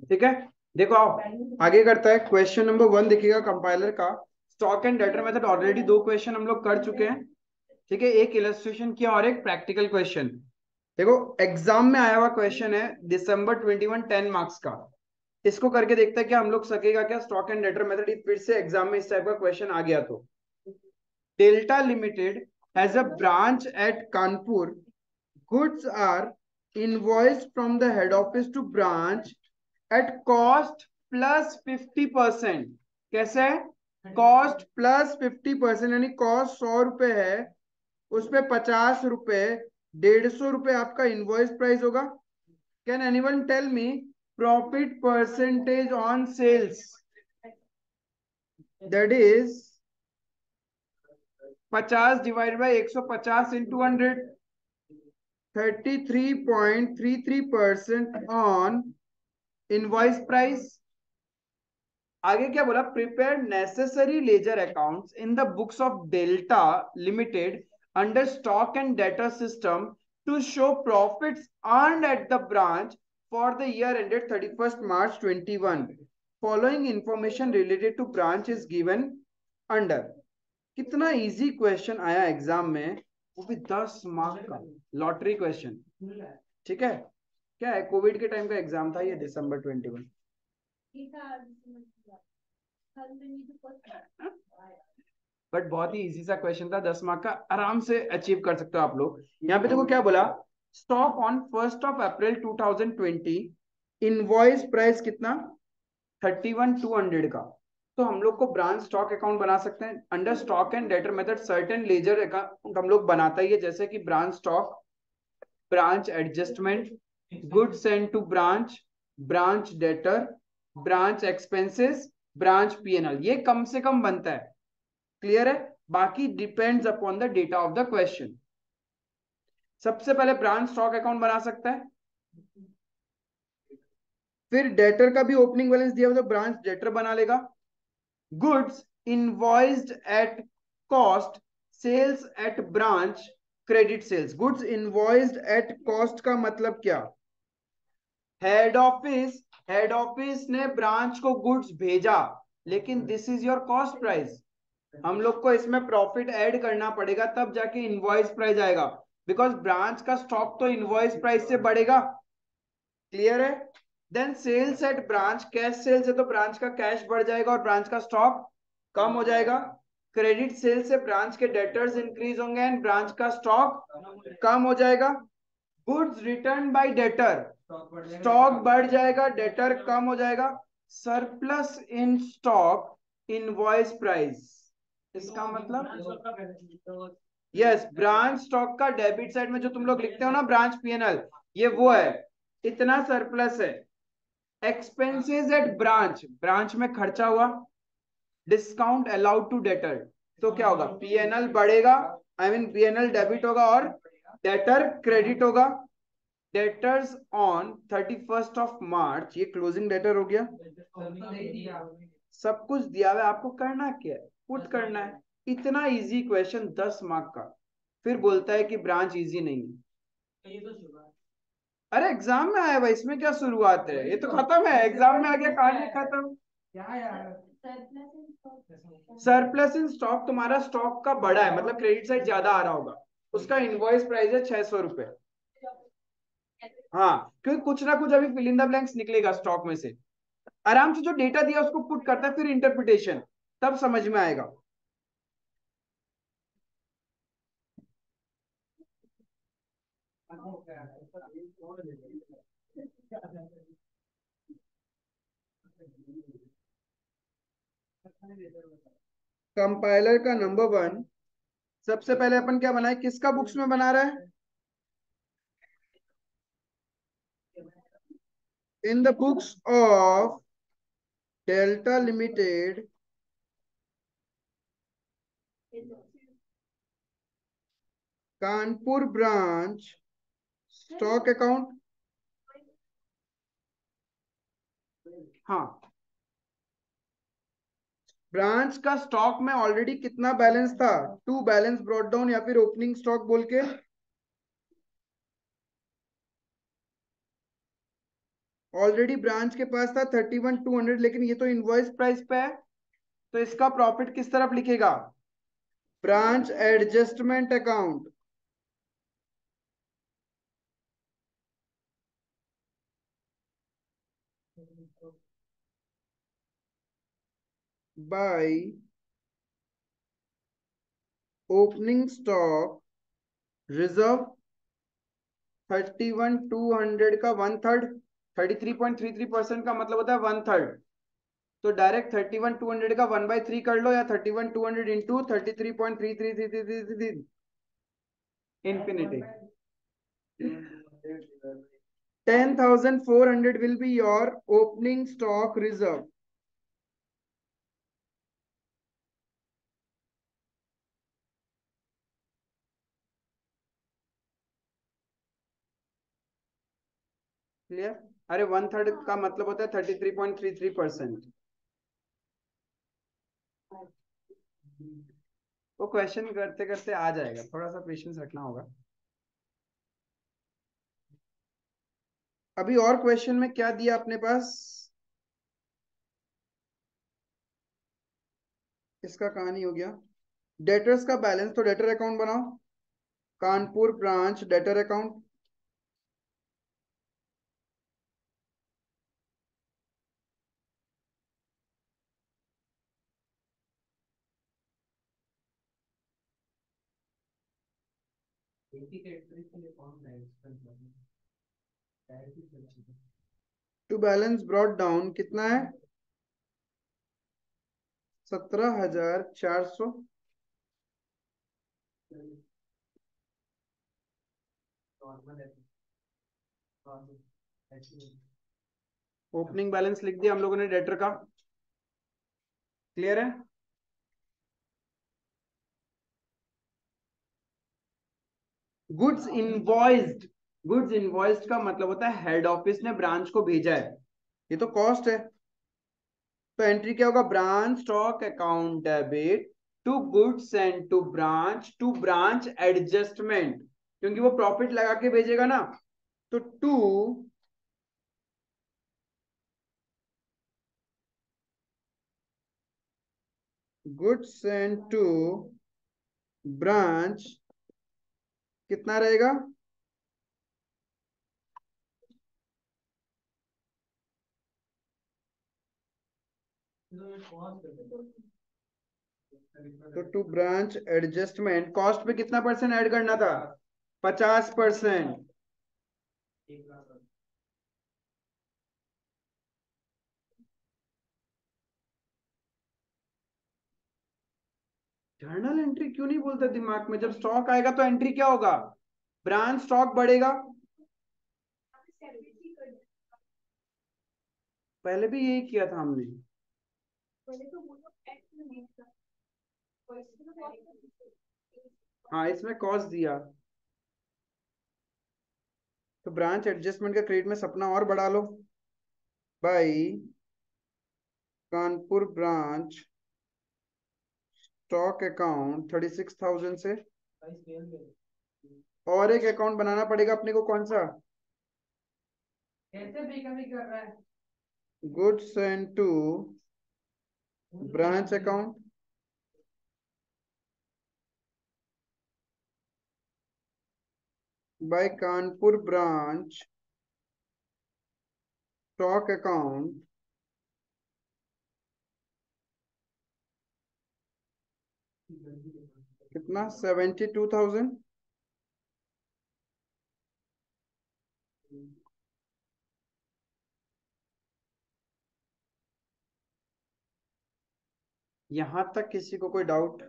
ठीक है, देखो आओ आगे करता है। क्वेश्चन नंबर 1 देखिएगा कंपाइलर का। Stock and debtor method already 2 question हम लोग कर चुके हैं। ठीक है, एक इलस्ट्रेशन किया और एक प्रैक्टिकल क्वेश्चन। देखो एग्जाम में आया हुआ क्वेश्चन है दिसंबर 21 10 मार्क्स का। इसको करके देखते हैं क्या हम लोग सकेगा क्या स्टॉक एंड डेटर मेथड। फिर से एग्जाम में इस टाइप का क्वेश्चन आ गया तो। Delta Limited has a branch at Kanpur. Goods are invoiced from the head office to branch at cost plus 50%। कैसे है? कॉस्ट प्लस 50%, यानी कॉस्ट 100 रुपए है, उस पे 50 रुपए, 150 रुपए आपका इनवॉइस प्राइस होगा। Can anyone tell me profit percentage on sales? That is 50 divide by 150 into 100, 33.33% on invoice price. आगे क्या बोला? Prepare necessary ledger accounts in the books of Delta Limited under stock and debtor system to show profits earned at the branch for the year ended 31st March 21। Following information related to branch is given under. कितना easy question आया exam में, वो भी 10 mark का lottery question. ठीक है, क्या है, कोविड के टाइम का एग्जाम था ये, दिसंबर 21। बट बहुत ही इजी सा क्वेश्चन था, 10 मार्क का, आराम से अचीव कर सकते हो आप लोग। यहाँ पे देखो क्या बोला, stock on 1 April 2020, invoice price कितना? 31,200 का। तो हम लोग को ब्रांच स्टॉक अकाउंट बना सकते हैं under stock and debtor method. Certain ledger account हम लोग बनाता ही है, जैसे कि branch stock, branch adjustment, goods send to branch, branch debtor, branch expenses, branch PNL. ये कम से कम बनता है। क्लियर है? बाकी depends upon the data of the question. सबसे पहले ब्रांच स्टॉक अकाउंट बना सकता है, फिर डेटर का भी ओपनिंग बैलेंस दिया हुआ तो ब्रांच डेटर बना लेगा। Goods invoiced at cost, sales at branch, credit sales. Goods invoiced at cost का मतलब क्या? हेड ऑफिस ने ब्रांच को गुड्स भेजा, लेकिन this is your cost price. हम लोग को इसमें प्रॉफिट ऐड करना पड़ेगा, तब जाके इनवॉइस प्राइस आएगा, बिकॉज ब्रांच का स्टॉक तो इनवॉइस प्राइस से बढ़ेगा। क्लियर है? Then sales at branch, cash sales है तो ब्रांच का कैश बढ़ जाएगा और ब्रांच का स्टॉक कम हो जाएगा। क्रेडिट सेल्स से ब्रांच के डेटर्स इंक्रीज होंगे एंड ब्रांच का स्टॉक कम हो जाएगा। Goods return bye debtor, stock बढ़ जाएगा, डेटर कम हो जाएगा। Surplus in stock, invoice price. इसका मतलब यस, ब्रांच स्टॉक का डेबिट साइड में जो तुम लोग लिखते हो ना ब्रांच पीएनएल, ये वो है, इतना सरप्लस है। एक्सपेंसेस एट ब्रांच, ब्रांच में खर्चा हुआ, डिस्काउंट अलाउड टू डेटर, तो क्या होगा? पीएनएल बढ़ेगा, आई मीन पीएनएल डेबिट होगा और डेटर क्रेडिट होगा। डेटर्स ऑन 31st March, ये क्लोजिंग डेटर हो गया। सब कुछ दिया हुआ है, आपको करना क्या है? पुट करना है। इतना इजी क्वेश्चन, 10 मार्क का। फिर बोलता है कि ब्रांच इजी नहीं है। अरे एग्जाम में आया भाई, इसमें क्या शुरुआत है? ये तो खत्म है, एग्जाम में आ गया, कहानी खत्म। क्या यार, सरप्लस इन स्टॉक, तुम्हारा स्टॉक का बड़ा है, मतलब क्रेडिट साइड ज्यादा आ रहा होगा, उसका इनवॉइस प्राइस है 600 रुपए। हाँ, क्योंकि कुछ ना कुछ अभी फिल इन द ब्लैंक्स निकलेगा स्टॉक में से। आराम से जो डेटा दिया उसको पुट करता है, फिर इंटरप्रिटेशन, तब समझ में आएगा। कंपाइलर का नंबर 1, सबसे पहले अपन क्या बनाए, किसका बुक्स में बना रहा है? इन the books of Delta limited Kanpur branch stock account. हाँ, ब्रांच का स्टॉक में ऑलरेडी कितना बैलेंस था? 2 बैलेंस ब्रॉट डाउन या फिर ओपनिंग स्टॉक बोल के। ऑलरेडी ब्रांच के पास था 31,200, लेकिन ये तो इनवॉइस प्राइस पे है, तो इसका प्रॉफिट किस तरफ लिखेगा? Branch adjustment account by opening stock reserve 31,200 का 1/3, 33.33% का मतलब होता है 1/3। तो डायरेक्ट 31,200 का 1/3 कर लो, या 31,200 into 33.3333 infinity. 10,400 will be your opening stock reserve. Clear? अरे 1/3 का मतलब होता है 33.33%। वो क्वेश्चन करते करते आ जाएगा, थोड़ा सा पेशेंस रखना होगा। अभी और क्वेश्चन में क्या दिया अपने पास? इसका कहानी हो गया। डेटर्स का बैलेंस, तो डेटर अकाउंट बनाओ, Kanpur branch debtor account. To balance brought down कितना है? 17,400। ओपनिंग बैलेंस लिख दिया हम लोगों ने डेटर का। क्लियर है? गुड्स इनवॉइस्ड, गुड्स इनवॉइस्ड का मतलब होता है हेड ऑफिस ने ब्रांच को भेजा है, ये तो कॉस्ट है। तो एंट्री क्या होगा? Branch stock account debit to goods and to branch adjustment, क्योंकि वो प्रॉफिट लगा के भेजेगा ना, तो to goods and to branch कितना रहेगा? तो टू ब्रांच एडजस्टमेंट कॉस्ट पे कितना परसेंट ऐड करना था? 50%। जर्नल एंट्री क्यों नहीं बोलते दिमाग में? जब स्टॉक आएगा तो एंट्री क्या होगा? ब्रांच स्टॉक बढ़ेगा। पहले भी यही किया था हमने। हाँ, इसमें कॉस्ट दिया, तो ब्रांच एडजस्टमेंट का क्रेडिट में सपना और बढ़ा लो, by Kanpur branch stock account 36,000 से। और एक अकाउंट बनाना पड़ेगा अपने को, कौन सा? Goods and to branch account by Kanpur branch stock account कितना? 72,000। यहां तक किसी को कोई डाउट?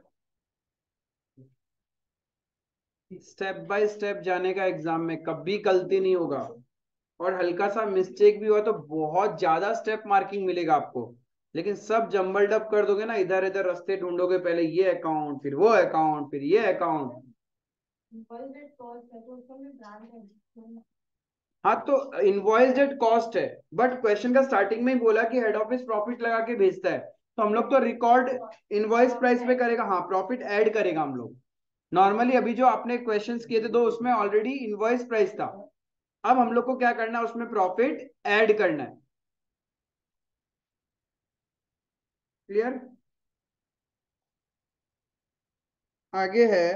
स्टेप बाय स्टेप जाने का एग्जाम में कभी गलती नहीं होगा, और हल्का सा मिस्टेक भी हुआ तो बहुत ज्यादा स्टेप मार्किंग मिलेगा आपको। लेकिन सब जम्बल्ड अप कर दोगे ना, इधर इधर रास्ते ढूंढोगे, पहले ये अकाउंट फिर वो अकाउंट फिर ये अकाउंट। हाँ, तो इनवॉइस एट कॉस्ट है, बट क्वेश्चन का स्टार्टिंग में ही बोला कि हेड ऑफिस प्रॉफिट लगा के भेजता है, तो हम लोग तो रिकॉर्ड इनवॉइस प्राइस पे करेगा। हाँ, प्रॉफिट ऐड करेगा हम लोग। नॉर्मली अभी जो आपने क्वेश्चंस किए थे दो, उसमें ऑलरेडी इनवॉइस प्राइस था। अब हम लोग को क्या करना है, उसमें प्रॉफिट ऐड करना है। क्लियर? आगे है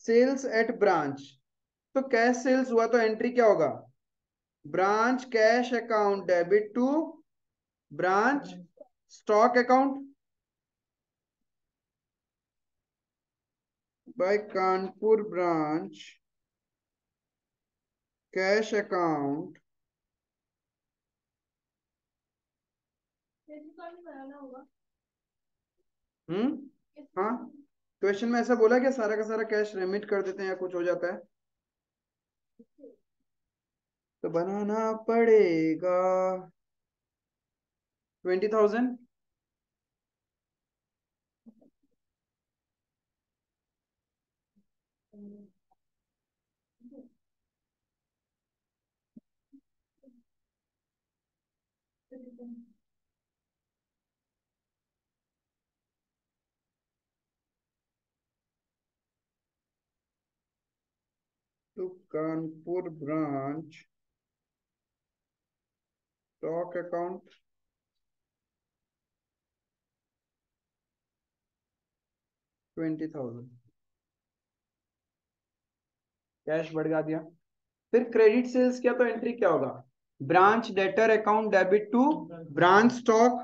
सेल्स एट ब्रांच। तो कैश सेल्स हुआ तो एंट्री क्या होगा, branch cash account debit to branch stock account by Kanpur branch cash account. हाँ, क्वेश्चन में ऐसा बोला कि सारा का सारा कैश रेमिट कर देते हैं या कुछ हो जाता है, तो बनाना पड़ेगा 20,000। To Kanpur branch stock account 20,000, cash बढ़ा दिया। फिर क्रेडिट सेल्स किया तो एंट्री क्या होगा, branch debtor account debit to branch stock,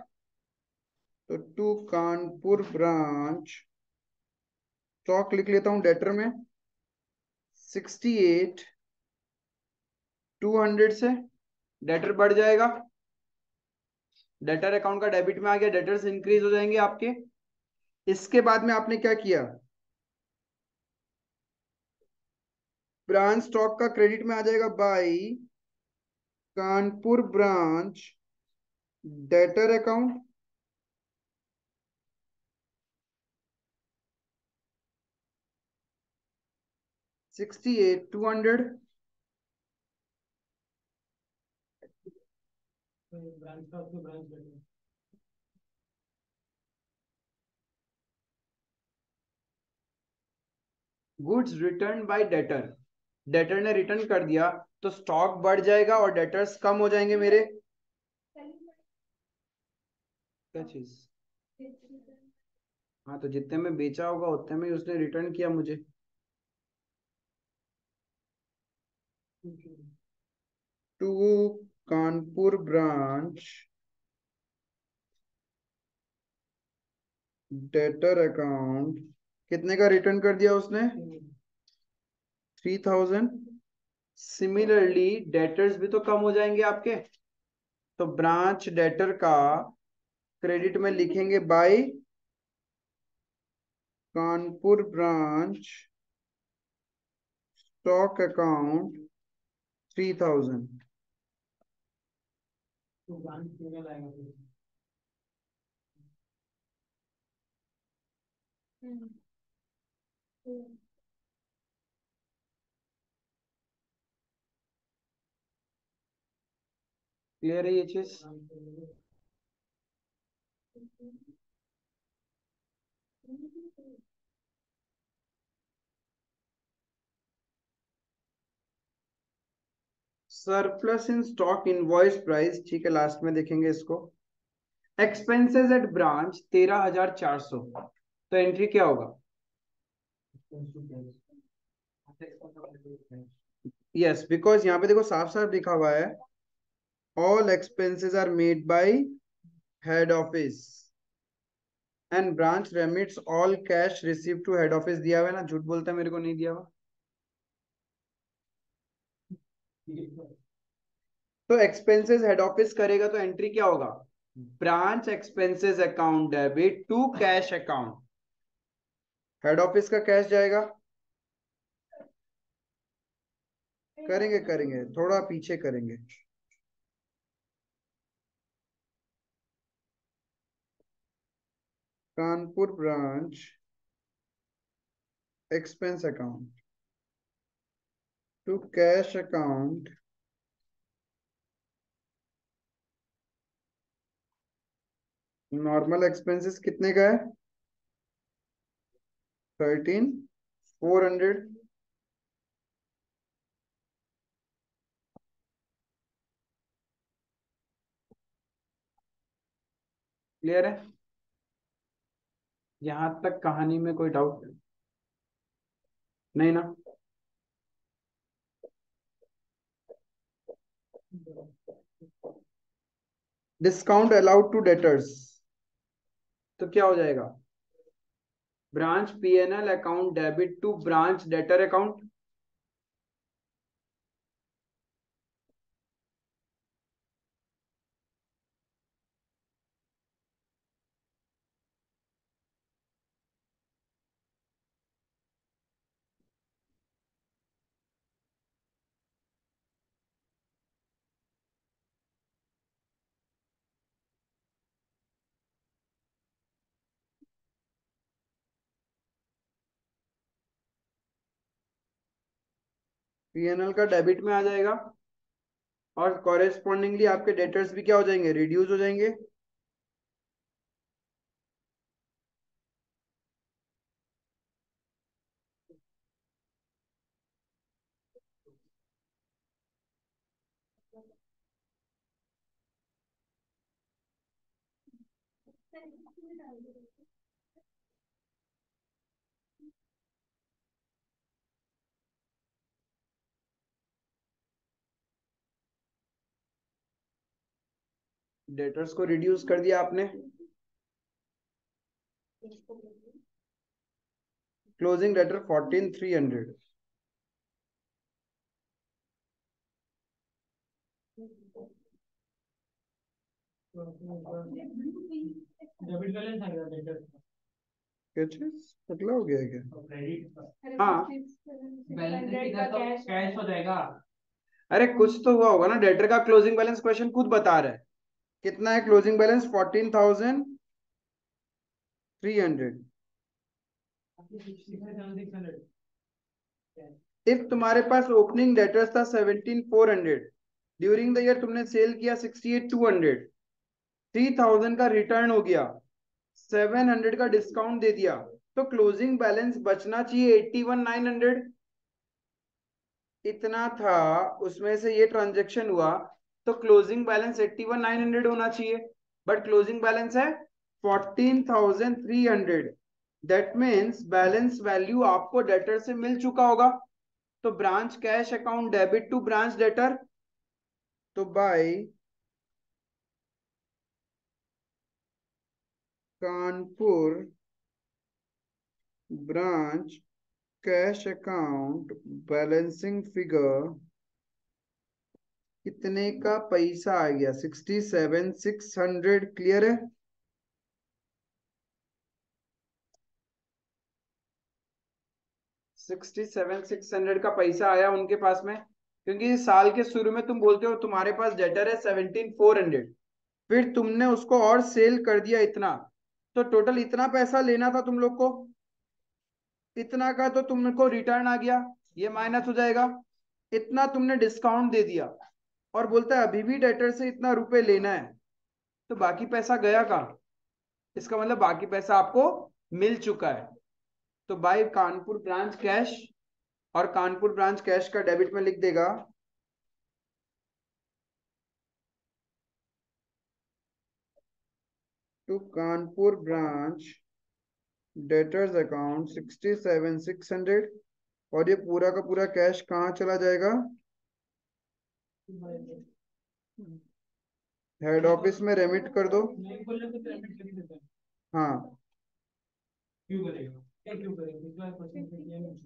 तो टू कानपुर ब्रांच स्टॉक लिख लेता हूं डेटर में 68,200 से डेटर बढ़ जाएगा, डेटर अकाउंट का डेबिट में आ गया, डेटर्स इंक्रीज हो जाएंगे आपके। इसके बाद में आपने क्या किया, ब्रांच स्टॉक का क्रेडिट में आ जाएगा by Kanpur branch debtor account 68,200। Goods return bye debtor, debtor ने रिटर्न कर दिया तो स्टॉक बढ़ जाएगा और डेटर्स कम हो जाएंगे मेरे। क्या चीज, हाँ, तो जितने में बेचा होगा उतने में ही उसने रिटर्न किया मुझे। To Kanpur branch debtor account कितने का रिटर्न कर दिया उसने, 3,000। सिमिलरली डेटर्स भी तो कम हो जाएंगे आपके, तो ब्रांच डेटर का क्रेडिट में लिखेंगे by Kanpur branch stock account 3,000। Clear है ये चीज? Surplus in stock invoice price, ठीक है, लास्ट में देखेंगे इसको। एक्सपेंसेस एट ब्रांच 13,400, तो एंट्री क्या होगा, यस, बिकॉज यहाँ पे देखो साफ साफ लिखा हुआ है all expenses are made by head office and branch remits all cash receive to head office, दिया हुआ है ना, झूठ बोलता है मेरे को नहीं दिया हुआ। तो एक्सपेंसेस हेड ऑफिस करेगा तो एंट्री क्या होगा, branch expenses account debit to cash account, head office का कैश जाएगा। करेंगे करेंगे, थोड़ा पीछे करेंगे। Kanpur branch expense account to cash account, normal expenses कितने का है, 13,400। क्लियर है? यहां तक कहानी में कोई डाउट नहीं ना? डिस्काउंट अलाउड टू डेटर्स, तो क्या हो जाएगा? Branch PNL account debit to branch debtor account. PNL का डेबिट में आ जाएगा और कॉरेस्पॉन्डिंगली आपके डेटर्स भी क्या हो जाएंगे? रिड्यूस हो जाएंगे। डेटर्स को रिड्यूस कर दिया आपने। Closing debtor 14,300। डेबिट बैलेंस आएगा डेटर क्या चीज पतला हो गया है क्या? क्रेडिट हाँ। बैलेंस इधर तो कैश हो जाएगा। अरे कुछ तो हुआ होगा ना, डेटर का क्लोजिंग बैलेंस क्वेश्चन खुद बता रहा है। कितना है क्लोजिंग बैलेंस? 14,300। 600 इफ तुम्हारे पास ओपनिंग डेटर्स था 17,400, ड्यूरिंग द ईयर तुमने सेल किया 68,200, 3,000 का रिटर्न हो गया, 700 का डिस्काउंट दे दिया, तो क्लोजिंग बैलेंस बचना चाहिए 81,900। इतना था, उसमें से ये ट्रांजेक्शन हुआ, तो क्लोजिंग बैलेंस 81,900 होना चाहिए। बट क्लोजिंग बैलेंस है 14,300। दैट मीन्स बैलेंस वैल्यू आपको डेटर से मिल चुका होगा। तो branch cash account debit to branch debtor, तो by Kanpur branch cash account balancing figure कितने का पैसा आ गया? 67,600। क्लियर है? 67,600 का पैसा आया उनके पास में, क्योंकि साल के शुरू में तुम बोलते हो तुम्हारे पास डेटर है 17,400, फिर तुमने उसको और सेल कर दिया इतना, तो टोटल इतना पैसा लेना था तुम लोग को, इतना का तो तुमको रिटर्न आ गया, ये माइनस हो जाएगा। इतना तुमने डिस्काउंट दे दिया और बोलता है अभी भी डेटर से इतना रुपए लेना है, तो बाकी पैसा गया कहाँ? इसका मतलब बाकी पैसा आपको मिल चुका है। तो बाय कानपुर ब्रांच कैश, और कानपुर ब्रांच कैश का डेबिट में लिख देगा to Kanpur branch debtors account 67,600। और ये पूरा का पूरा कैश कहाँ चला जाएगा? हेड ऑफिस में रेमिट कर दो। नहीं बोलने तो पेमेंट कर ही देता है। हाँ। क्यों करेगा? क्या क्यों करेगा? इस बार क्वेश्चन पे किया नहीं।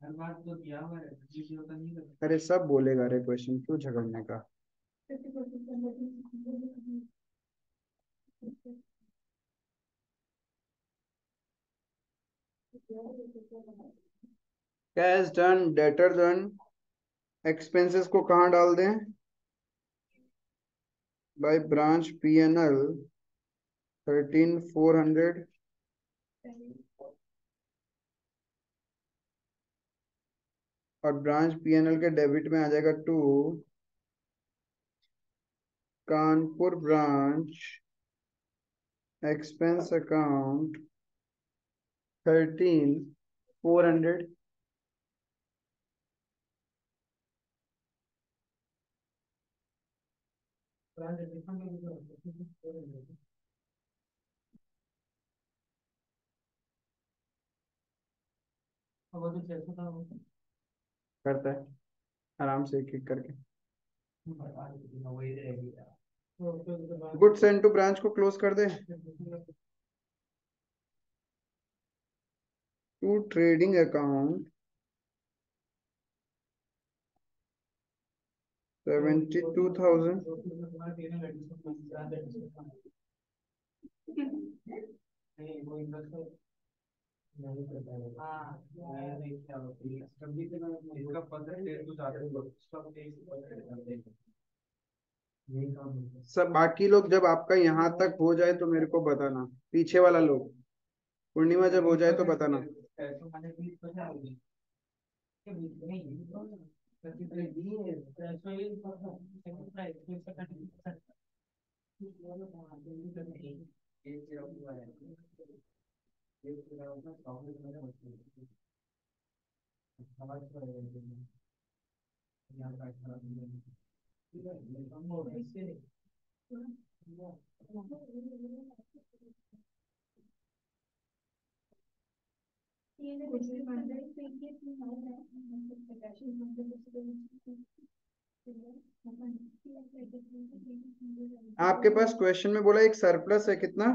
हर बार तो दिया हुआ है, ये होता नहीं करता। अरे सब बोलेगा रे, क्वेश्चन क्यों झगड़ने का? Cash done, debtor done, expenses को कहाँ डाल दें? बाय ब्रांच पीएनएल 13,400, और ब्रांच पीएनएल के डेबिट में आ जाएगा to Kanpur branch expense account 13,400। Brand different है। वो तो 600 था वो। करता है आराम से एक एक करके। वही रहेगी यार। तो फिर तो बात गुड सेंड टू ब्रांच को क्लोज कर दे। To trading account 72,000। नहीं वो इन्वेस्टर नहीं करता है। हाँ ये नहीं क्या होती है कभी तो इसका परसेंटेज कुछ आते हैं स्टॉक के परसेंटेज नहीं काम होता। सब बाकी लोग जब आपका यहाँ तक हो जाए तो मेरे को बताना, पीछे वाला लोग पूर्णिमा जब हो जाए तो बताना। ऐसा मैंने 20% आ गई के बीच में नहीं करती तो ये ऐसा ये सेकंड प्राइस 20% वाला कहां से नहीं ये तेरा हुआ है ये तेरा अपना प्रॉब्लम में होती है समझ पड़ेगा यहाँ का खराब नहीं है ठीक है हम हो ऐसे आपके पास क्वेश्चन में बोला एक सरप्लस है कितना?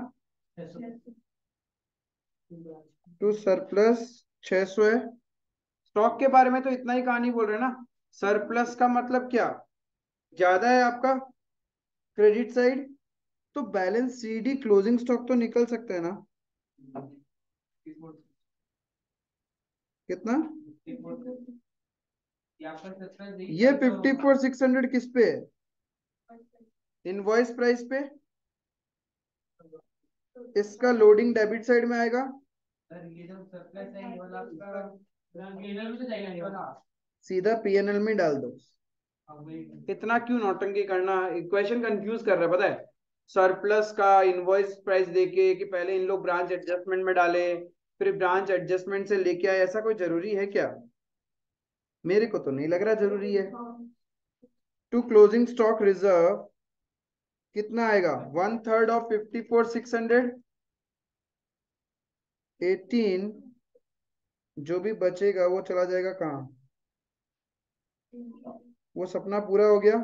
टू सरप्लस 600 है। स्टॉक के बारे में तो इतना ही कहानी बोल रहे हैं ना। सरप्लस का मतलब क्या? ज्यादा है आपका क्रेडिट साइड, तो बैलेंस सीडी क्लोजिंग स्टॉक तो निकल सकता है ना। कितना? ये 54,600 किस पे है? इनवॉइस प्राइस पे। इसका लोडिंग डेबिट साइड में आएगा। ये जो सरप्लस है ये वाला आपका पीएनएल में तो जाएगा ये वाला सीधा पीएनएल में डाल दो। इतना क्यों नौटंकी करना, इक्वेशन कंफ्यूज कर रहा है पता है। सरप्लस का इनवॉइस प्राइस देके कि पहले इन लोग ब्रांच एडजस्टमेंट में डाले, फिर ब्रांच एडजस्टमेंट से लेके आए, ऐसा कोई जरूरी है क्या? मेरे को तो नहीं लग रहा जरूरी है। टू क्लोजिंग स्टॉक रिजर्व कितना आएगा? 1/3 ऑफ 54,600, 18। जो भी बचेगा वो चला जाएगा कहाँ? वो सपना पूरा हो गया।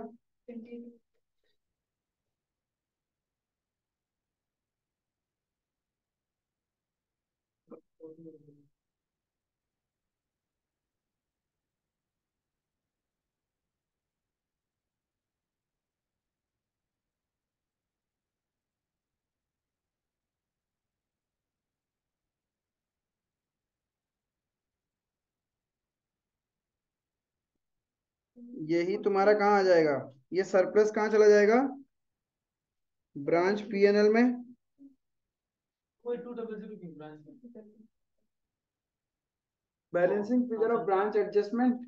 यही तुम्हारा कहाँ आ जाएगा? ये सरप्लस कहाँ चला जाएगा? ब्रांच पीएनएल में। कोई 200 की branch balancing figure of branch adjustment.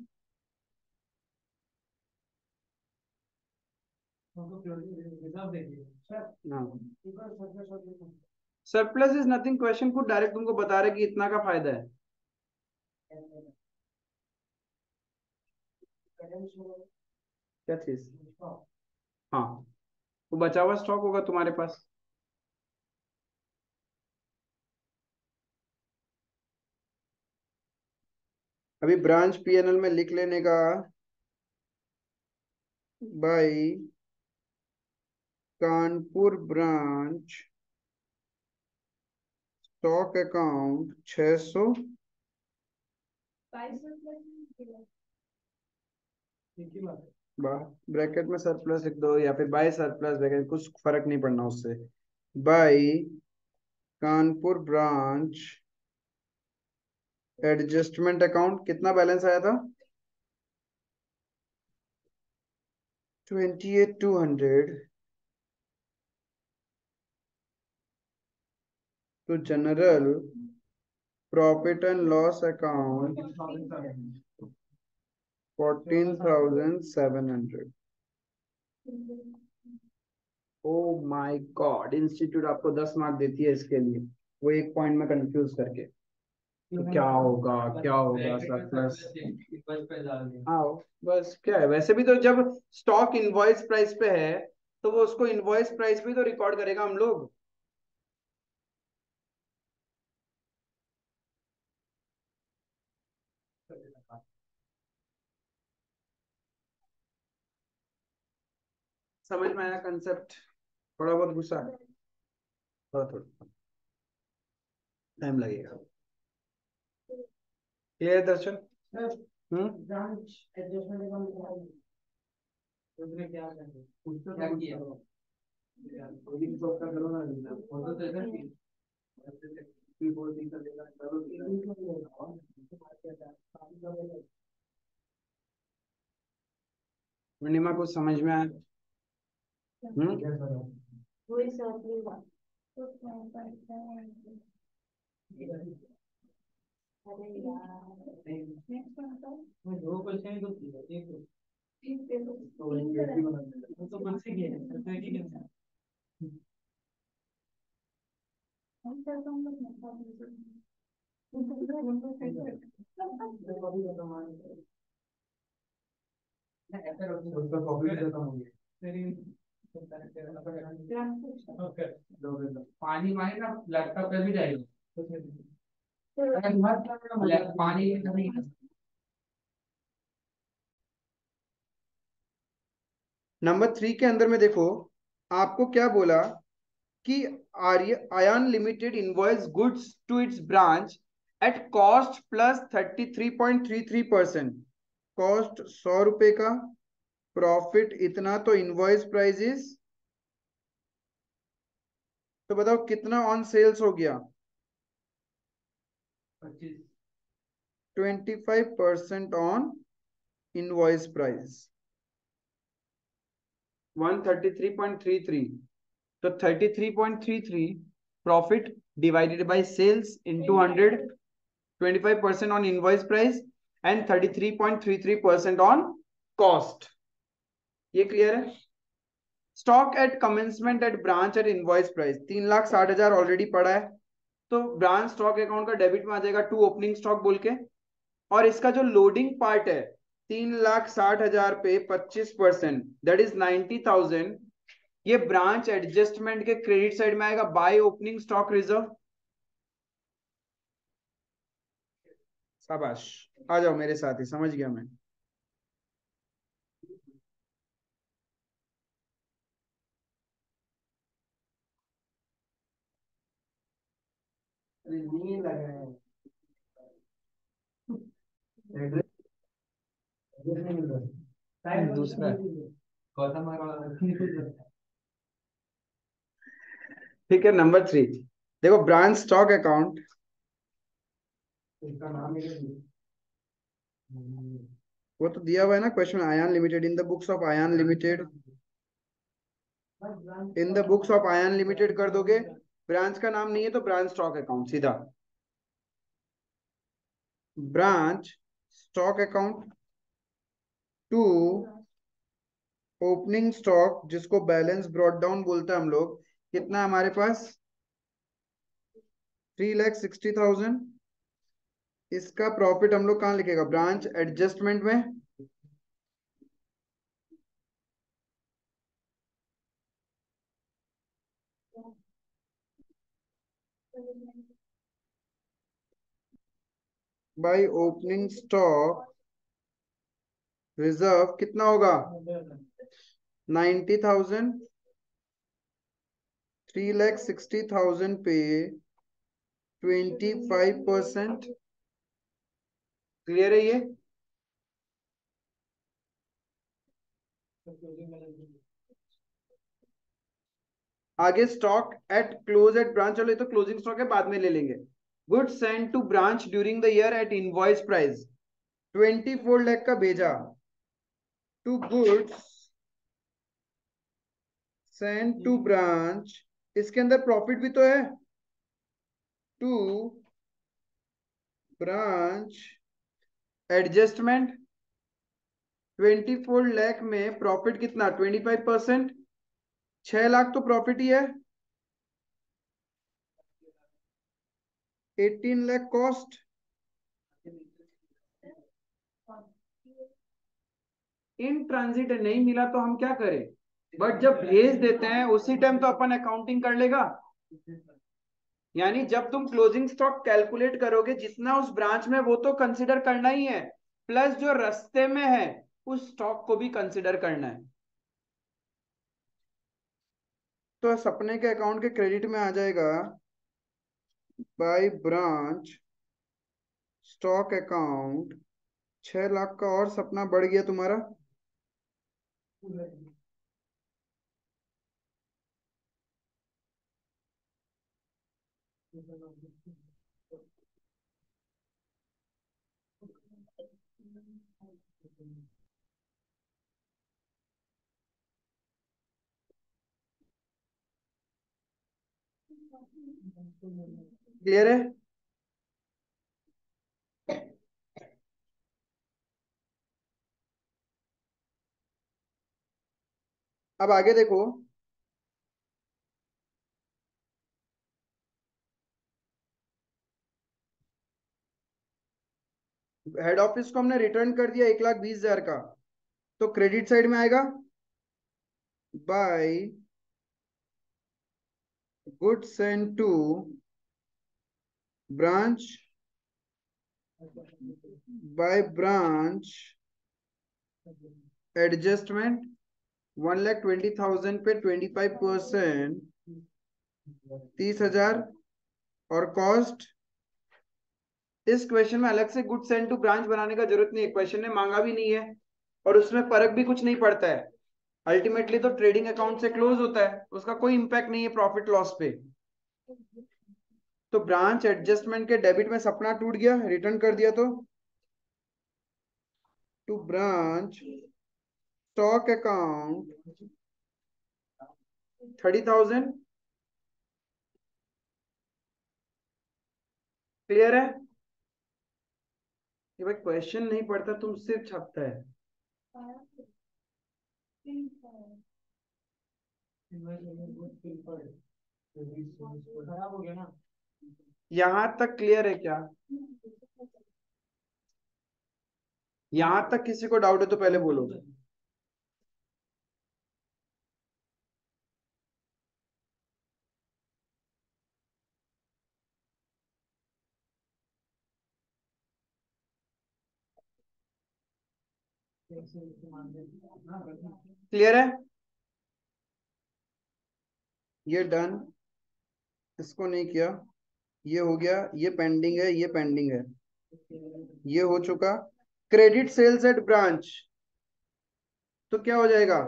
Reserve देखिए सरप्लस इज नथिंग, क्वेश्चन खुद डायरेक्ट तुमको बता रहे कि इतना का फायदा है। क्या चीज? हाँ, वो बचा हुआ स्टॉक होगा तुम्हारे पास। अभी ब्रांच पीएनएल में लिख लेने का, by Kanpur branch stock account 600। Bracket में सरप्लस लिख दो या फिर बाय सरप्लस ब्रैकेट, कुछ फर्क नहीं पड़ना उससे। By Kanpur branch adjustment account कितना बैलेंस आया था? 28,200 to general profit and loss account 14,700। Oh my God, institute आपको 10 मार्क देती है इसके लिए, वो एक पॉइंट में कंफ्यूज करके। तो क्या होगा, क्या होगा सरप्लस? हाँ, बस क्या है, वैसे भी तो जब स्टॉक इनवॉइस प्राइस पे है तो वो उसको इनवॉइस प्राइस पे तो रिकॉर्ड करेगा हम लोग। समझ में आया कंसेप्ट? थोड़ा बहुत गुस्सा, थोड़ा थोड़ा टाइम लगेगा। क्लियर दर्शन? ब्रांच एडजस्टमेंट उसमें क्या करें, उसको क्या किया कोडिंग सॉफ्टवेयर करो ना, वो तो ऐसा ही कीबोर्ड दिखा देगा करो। पूर्णिमा को समझ में आया? वही सब अरे यार दो क्वेश्चन ही तो एक वो तो कौन से किए हैं तो एक ही करना उसका कॉपी खत्म हो गया। पानी मारे ना लैपटॉप पे भी जाएगा पानी नहीं। नंबर 3 के अंदर में देखो, आपको क्या बोला कि Arya Ayan limited invoice goods to its branch at cost plus 33.33%। कॉस्ट 100 रुपए का, प्रॉफिट इतना, तो इनवॉइस प्राइस इज, तो बताओ कितना ऑन सेल्स हो गया? 25% ऑन इनवॉइस प्राइस 133.33, तो 33.33 profit divided by sales into 100, 25% on invoice price and 33.33% on cost। ये क्लियर है? Stock at commencement at branch at invoice price 3,60,000 already पड़ा है, तो ब्रांच स्टॉक अकाउंट का डेबिट में आ जाएगा टू ओपनिंग स्टॉक बोल के। और इसका जो लोडिंग पार्ट है 3,60,000 पे 25%, दैट इज 90,000, ये ब्रांच एडजस्टमेंट के क्रेडिट साइड में आएगा बाय ओपनिंग स्टॉक रिजर्व। शाबाश, आ जाओ मेरे साथ ही, समझ गया मैं। नहीं लग रहा है एड्रेस नहीं मिल रहा है दूसरा गौतम ठीक है, नंबर 3 देखो, ब्रांच स्टॉक अकाउंट, इसका नाम है वो तो दिया हुआ है ना question, Ayan Limited in the books of Ayan Limited, in the books of Ayan Limited कर दोगे। ब्रांच का नाम नहीं है तो ब्रांच स्टॉक अकाउंट सीधा, branch stock account to opening stock, जिसको बैलेंस ब्रॉट डाउन बोलते हैं हम लोग। कितना है हमारे पास? 3,60,000। इसका प्रॉफिट हम लोग कहाँ लिखेगा? ब्रांच एडजस्टमेंट में। बाय ओपनिंग स्टॉक रिजर्व कितना होगा? 90,000। 3,60,000 पे 25%। क्लियर है ये? आगे stock at close at branch, चलो ये तो क्लोजिंग स्टॉक है, बाद में ले लेंगे। Goods send to branch during the year at invoice price 24 lakh का भेजा to goods send to branch, इसके अंदर प्रॉफिट भी तो है, टू ब्रांच एडजस्टमेंट। 24 लाख में प्रॉफिट कितना? 25%, 6 लाख तो प्रॉफिट ही है। 18 लाख कॉस्ट। इन ट्रांजिट नहीं मिला तो हम क्या करें? बट जब भेज देते हैं उसी टाइम तो अपन अकाउंटिंग कर लेगा। यानी जब तुम क्लोजिंग स्टॉक कैलकुलेट करोगे, जितना उस ब्रांच में वो तो कंसिडर करना ही है, प्लस जो रास्ते में है उस स्टॉक को भी कंसिडर करना है। तो सपने के अकाउंट के क्रेडिट में आ जाएगा by branch stock account 6 lakh का, और सपना बढ़ गया तुम्हारा। क्लियर है? अब आगे देखो। हेड ऑफिस को हमने रिटर्न कर दिया 1,20,000 का, तो क्रेडिट साइड में आएगा by goods send to branch, by branch adjustment 1,20,000 पे 25%, 30,000, और कॉस्ट। इस क्वेश्चन में अलग से गुड सेंड टू ब्रांच बनाने का जरूरत नहीं है, क्वेश्चन ने मांगा भी नहीं है और उसमें फर्क भी कुछ नहीं पड़ता है। अल्टीमेटली तो ट्रेडिंग अकाउंट से क्लोज होता है, उसका कोई इंपैक्ट नहीं है प्रॉफिट लॉस पे। तो ब्रांच एडजस्टमेंट के डेबिट में सपना टूट गया, रिटर्न कर दिया, तो to branch stock account 30,000। Clear है? ये भाई क्वेश्चन नहीं पढ़ता, तुम सिर्फ छापता है। खराब हो गया ना। यहां तक क्लियर है क्या? यहां तक किसी को डाउट है तो पहले बोलो। क्लियर है? ये डन, इसको नहीं किया, ये हो गया, ये पेंडिंग है, ये पेंडिंग है, ये हो चुका। क्रेडिट सेल्स एट ब्रांच, तो क्या हो जाएगा?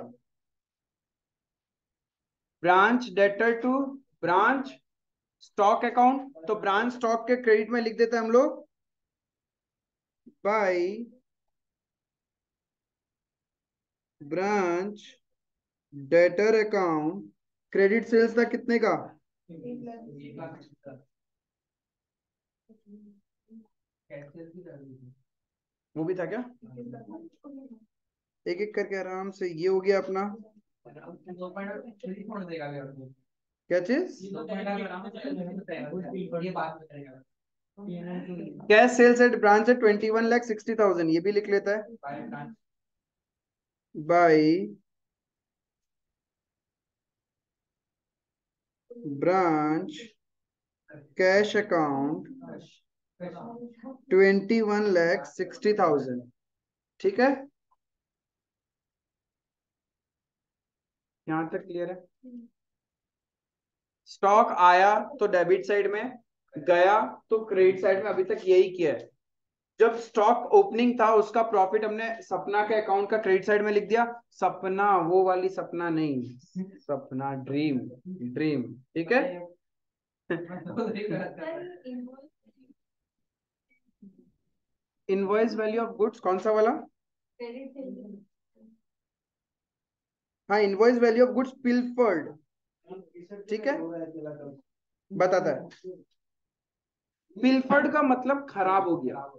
Branch debtor to branch stock account, तो ब्रांच स्टॉक के क्रेडिट में लिख देते हैं हम लोग by branch debtor account. Credit sales था कितने का? वो भी था क्या? एक एक करके आराम से, ये हो गया अपना क्या चीज? कैश सेल्स एट ब्रांच है 21,60,000, ये भी लिख लेता है बाय ब्रांच कैश अकाउंट 21,60,000। ठीक है, यहां तक क्लियर है? स्टॉक आया तो डेबिट साइड में, गया तो क्रेडिट साइड में, अभी तक यही किया है। जब स्टॉक ओपनिंग था उसका प्रॉफिट हमने सपना के अकाउंट का क्रेडिट साइड में लिख दिया। सपना वो वाली सपना नहीं, सपना ड्रीम, ड्रीम। ठीक है? इनवॉइस वैल्यू ऑफ गुड्स कौन सा वाला? हाँ, इनवॉइस वैल्यू ऑफ गुड्स पिलफर्ड। ठीक है, बताता है। पिलफर्ड का मतलब खराब हो गया,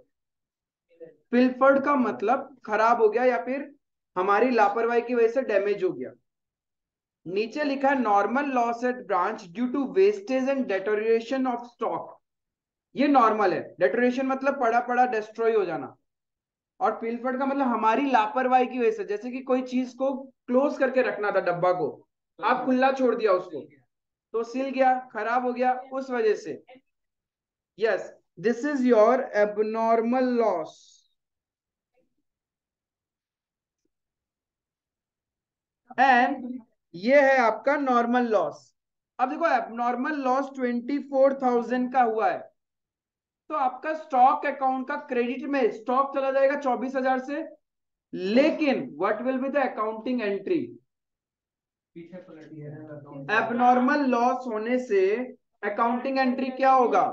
पिलफर्ड का मतलब खराब हो गया या फिर हमारी लापरवाही की वजह से डैमेज हो गया। नीचे लिखा है normal loss at branch due to wastage and deterioration of stock. ये नॉर्मल है, डेटोरिएशन मतलब पड़ा पड़ा डिस्ट्रॉय हो जाना, और पिलफर्ड का मतलब हमारी लापरवाही की वजह से, जैसे कि कोई चीज को क्लोज करके रखना था, डब्बा को आप खुला छोड़ दिया, उसको तो सिल गया, खराब हो गया, उस वजह से। Yes, this is your abnormal loss. And ये है आपका नॉर्मल लॉस। अब देखो एबनॉर्मल लॉस 24,000 का हुआ है, तो आपका स्टॉक अकाउंट का क्रेडिट में स्टॉक चला जाएगा 24,000 से, लेकिन what will be the accounting entry? Abnormal loss होने से अकाउंटिंग एंट्री क्या होगा?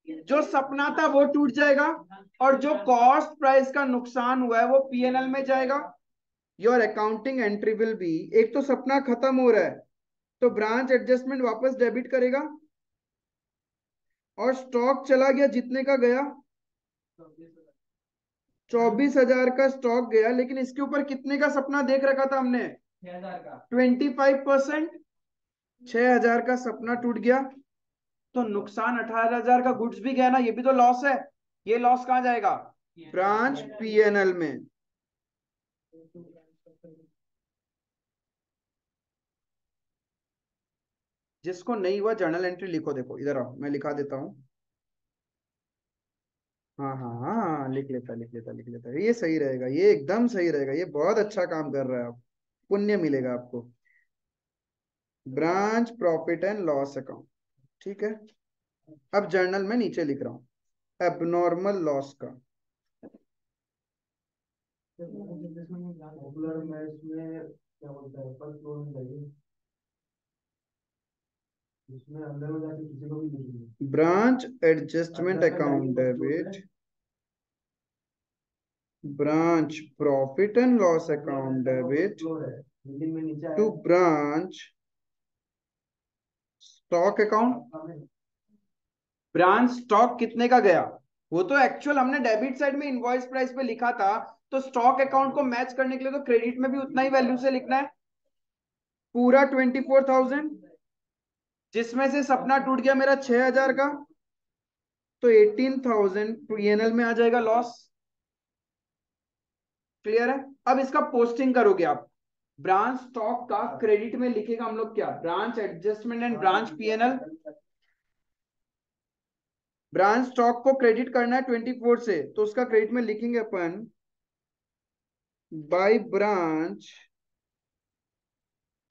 जो सपना था वो टूट जाएगा, और जो कॉस्ट प्राइस का नुकसान हुआ है वो पीएनएल में जाएगा। Your accounting entry will be, एक तो सपना खत्म हो रहा है तो ब्रांच एडजस्टमेंट वापस डेबिट करेगा, और स्टॉक चला गया जितने का गया, 24,000 का स्टॉक गया, लेकिन इसके ऊपर कितने का सपना देख रखा था हमने? 25%। 6,000 का सपना टूट गया, तो नुकसान 18,000 का गुड्स भी गया ना, ये भी तो लॉस है। ये लॉस कहां जाएगा? ब्रांच पीएनएल में। जिसको नहीं हुआ जर्नल एंट्री लिखो, देखो इधर आओ मैं लिखा देता हूँ। हाँ हाँ हाँ हाँ, लिख लेता, ये सही रहेगा, ये एकदम सही रहेगा, ये बहुत अच्छा काम कर रहा है, आप पुण्य मिलेगा आपको। Branch profit and loss account, ठीक है। अब जर्नल में नीचे लिख रहा हूँ एबनॉर्मल लॉस का। पॉपुलर मैच में क्या बोलता है, फर्स्ट फ्लोर में जाइए, इसमें अंदर में जाके किसी को भी देखिए। Branch adjustment account debit, branch profit and loss account debit to branch stock account. Branch stock कितने का गया? वो तो एक्चुअल हमने डेबिट साइड में इनवॉइस प्राइस पे लिखा था, तो स्टॉक अकाउंट को मैच करने के लिए तो क्रेडिट में भी उतना ही वैल्यू से लिखना है, पूरा 24,000, जिसमें से सपना टूट गया मेरा 6,000 का, तो 18,000 पीएनएल में आ जाएगा लॉस। क्लियर है? अब इसका पोस्टिंग करोगे आप, ब्रांच स्टॉक का क्रेडिट में लिखेगा हम लोग क्या? Branch adjustment and branch PNL. Branch stock को क्रेडिट करना है 24 से, तो उसका क्रेडिट में लिखेंगे अपन बाय ब्रांच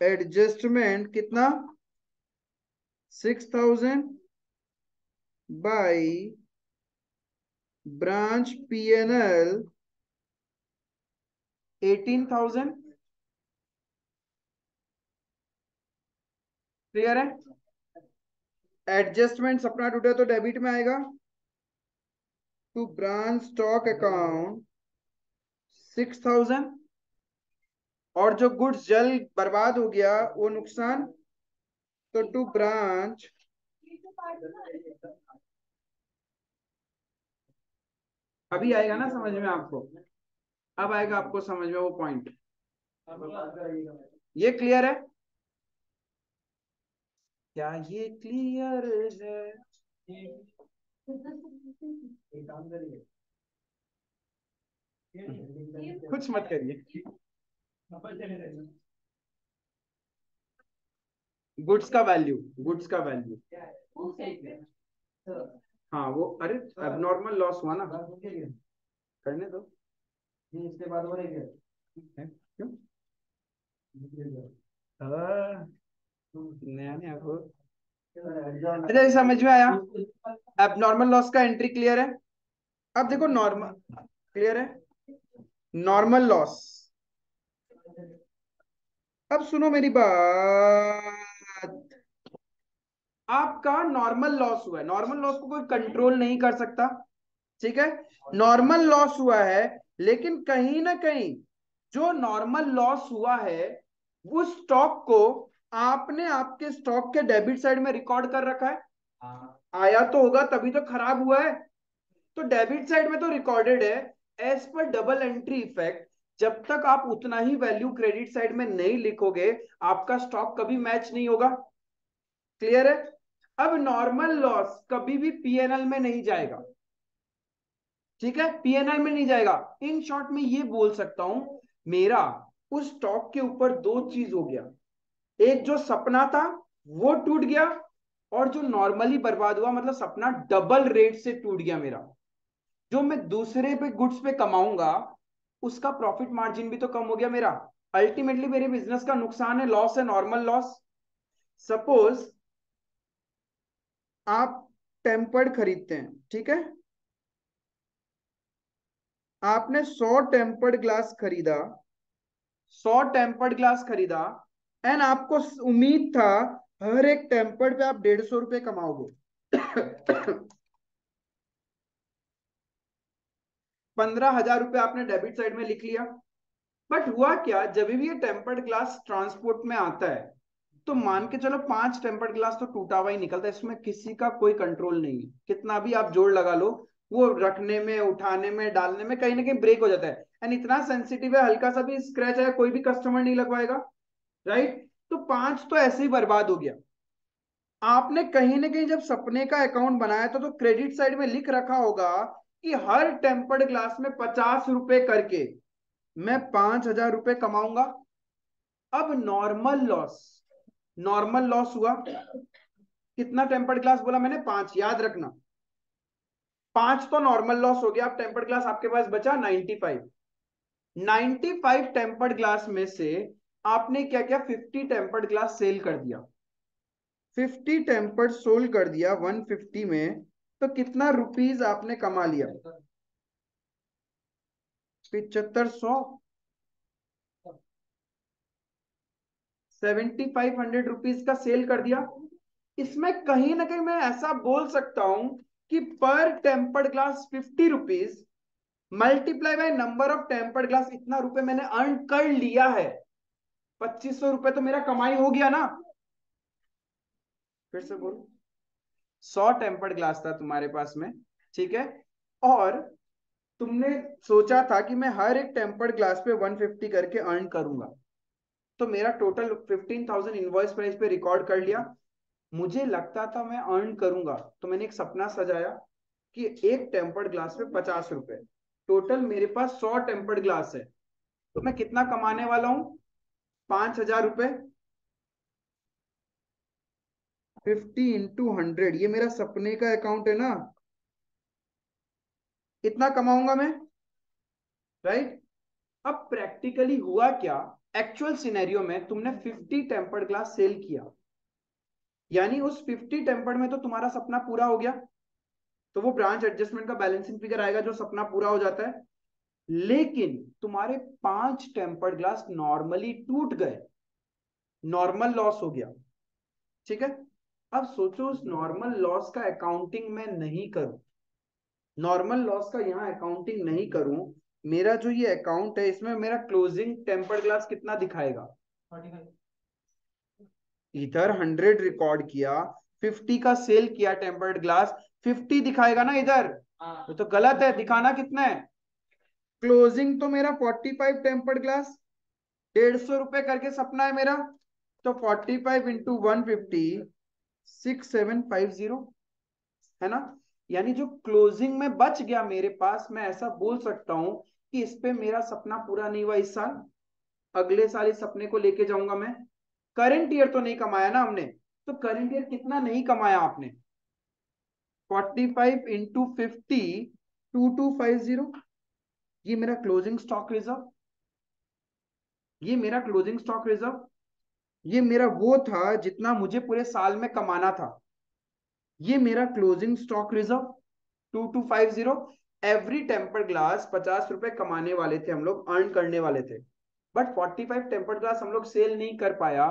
एडजस्टमेंट कितना? 6,000 बाय ब्रांच पीएनएल 18,000। क्लियर है? एडजस्टमेंट सपना टूटा तो डेबिट में आएगा टू ब्रांच स्टॉक अकाउंट 6,000, और जो गुड्स जल बर्बाद हो गया वो नुकसान, तो टू ब्रांच अभी आएगा ना समझ में आपको? अब आएगा आपको समझ में वो पॉइंट। ये क्लियर है? क्या ये क्लियर है? एक काम करिए, कुछ मत करिए। गुड्स का वैल्यू, गुड्स का वैल्यू, हाँ वो, अरे एबनॉर्मल लॉस हुआ ना, करने दो। इसके बाद वो नहीं क्यों? हाँ, नया नया वो। अच्छा ये समझ में आया? एबनॉर्मल लॉस का एंट्री क्लियर है? अब देखो नॉर्मल, क्लियर है? नॉर्मल लॉस, अब सुनो मेरी बात। आपका नॉर्मल लॉस हुआ है, नॉर्मल लॉस को कोई कंट्रोल नहीं कर सकता, ठीक है? नॉर्मल लॉस हुआ है, लेकिन कहीं ना कहीं जो नॉर्मल लॉस हुआ है उस स्टॉक को आपने आपके स्टॉक के डेबिट साइड में रिकॉर्ड कर रखा है। आया तो होगा तभी तो खराब हुआ है, तो डेबिट साइड में तो रिकॉर्डेड है। As per double entry effect, जब तक आप उतना ही वैल्यू क्रेडिट साइड में नहीं लिखोगे आपका स्टॉक कभी मैच नहीं होगा। क्लियर है? अब नॉर्मल लॉस कभी भी पीएनएल में नहीं जाएगा, ठीक है? पीएनएल में नहीं जाएगा। इन शॉर्ट में ये बोल सकता हूं, मेरा उस स्टॉक के ऊपर दो चीज हो गया, एक जो सपना था वो टूट गया, और जो नॉर्मली बर्बाद हुआ, मतलब सपना डबल रेट से टूट गया मेरा। जो मैं दूसरे पे गुड्स पे कमाऊंगा उसका प्रॉफिट मार्जिन भी तो कम हो गया मेरा। अल्टीमेटली मेरे बिजनेस का नुकसान है, लॉस है, नॉर्मल लॉस। सपोज आप टेम्पर्ड खरीदते हैं, ठीक है, आपने 100 टेम्पर्ड ग्लास खरीदा, 100 टेम्पर्ड ग्लास खरीदा, एंड आपको उम्मीद था हर एक टेम्पर्ड पे आप 150 रुपए कमाओगे। 15,000 रुपए आपने डेबिट साइड में लिख लिया। बट हुआ क्या, जब भी ये टेम्पर्ड ग्लास ट्रांसपोर्ट में आता है, तो मान के चलो 5 टेम्पर्ड ग्लास तो टूटा हुआ ही निकलता है, इसमें किसी का कोई कंट्रोल नहीं है, कितना भी आप जोड़ लगा लो, वो रखने में, उठाने में, डालने में कहीं ना कहीं ब्रेक हो जाता है। एंड इतना सेंसिटिव है, हल्का सा भी स्क्रैच है, कोई भी कस्टमर नहीं लगवाएगा, राइट? तो 5 तो ऐसे ही बर्बाद हो गया। आपने कहीं ना कहीं जब सपने का अकाउंट बनाया था, तो क्रेडिट साइड में लिख रखा होगा कि हर टेम्पर्ड ग्लास में 50 रुपए करके मैं 5,000 रुपए कमाऊंगा। अब नॉर्मल लॉस हुआ कितना? टेम्पर्ड ग्लास बोला मैंने, 5, याद रखना। 5 तो नॉर्मल लॉस हो गया। अब टेम्पर्ड ग्लास आपके पास बचा 95। 95 टेम्पर्ड ग्लास में से आपने क्या किया? 50 टेम्पर्ड ग्लास सेल कर दिया। 50 टेम्पर्ड सोल्ड कर दिया 150 में, तो कितना रुपीस आपने कमा लिया? 7500, 7,500 रुपीज का सेल कर दिया। इसमें कहीं ना कहीं मैं ऐसा बोल सकता हूं कि पर tempered glass 50 rupees multiply by number of tempered glass, इतना रुपए मैंने अर्न कर लिया है। 2,500 रुपए तो मेरा कमाई हो गया ना। फिर से बोलो, 100 टेम्पर्ड ग्लास था तुम्हारे पास में, ठीक है, और तुमने सोचा था कि मैं हर एक टेम्पर्ड ग्लास पे 150 करके अर्न करूंगा, तो मेरा टोटल 15,000 इनवॉइस प्राइस पे रिकॉर्ड कर लिया। मुझे लगता था मैं अर्न करूंगा, तो मैंने एक सपना सजाया कि एक टेम्पर्ड ग्लास पे 50 रुपए, टोटल मेरे पास 100 टेम्पर्ड ग्लास है, तो मैं कितना कमाने वाला हूं? 5,000 रुपए। 50 × 100, ये मेरा सपने का अकाउंट है ना, इतना कमाऊंगा मैं, राइट? अब प्रैक्टिकली हुआ क्या? एक्चुअल सिनेरियो में तुमने 50 टेम्पर्ड ग्लास सेल किया, यानी उस 50 टेम्पर्ड में तो तुम्हारा सपना पूरा हो गया, तो वो ब्रांच एडजस्टमेंट का बैलेंसिंग फिगर आएगा जो सपना पूरा हो जाता है। लेकिन तुम्हारे 5 टेम्पर्ड ग्लास नॉर्मली टूट गए, नॉर्मल लॉस हो गया, ठीक है। अब सोचो उस नॉर्मल लॉस का अकाउंटिंग मैं नहीं करूं, नॉर्मल लॉस का यहां अकाउंटिंग नहीं करूं, मेरा जो ये अकाउंट है इसमें मेरा क्लोजिंग टेम्पर्ड ग्लास कितना दिखाएगा? 45। इधर 100 रिकॉर्ड किया, 50 का सेल किया टेम्पर्ड ग्लास, 50 दिखाएगा ना इधर, तो गलत है, दिखाना कितना है? क्लोजिंग तो मेरा 45 टेम्पर्ड ग्लास, 150 रुपए करके सपना है मेरा, तो 45 इंटू 150, 6750, है ना? यानी जो क्लोजिंग में बच गया मेरे पास, मैं ऐसा बोल सकता हूं कि इस पे मेरा सपना पूरा नहीं हुआ इस साल, अगले साल इस सपने को लेके जाऊंगा मैं। करंट ईयर तो नहीं कमाया ना हमने, तो करंट ईयर कितना नहीं कमाया आपने? 45 इंटू 50, 2250, ये मेरा क्लोजिंग स्टॉक रिजर्व, ये मेरा क्लोजिंग स्टॉक रिजर्व, ये मेरा वो था जितना मुझे पूरे साल में कमाना था, ये मेरा closing stock reserve 2250। Every temper glass 50 रुपए कमाने वाले थे हम लोग, अर्न करने वाले थे, बट 45 टेम्पर ग्लास हम लोग सेल नहीं कर पाया,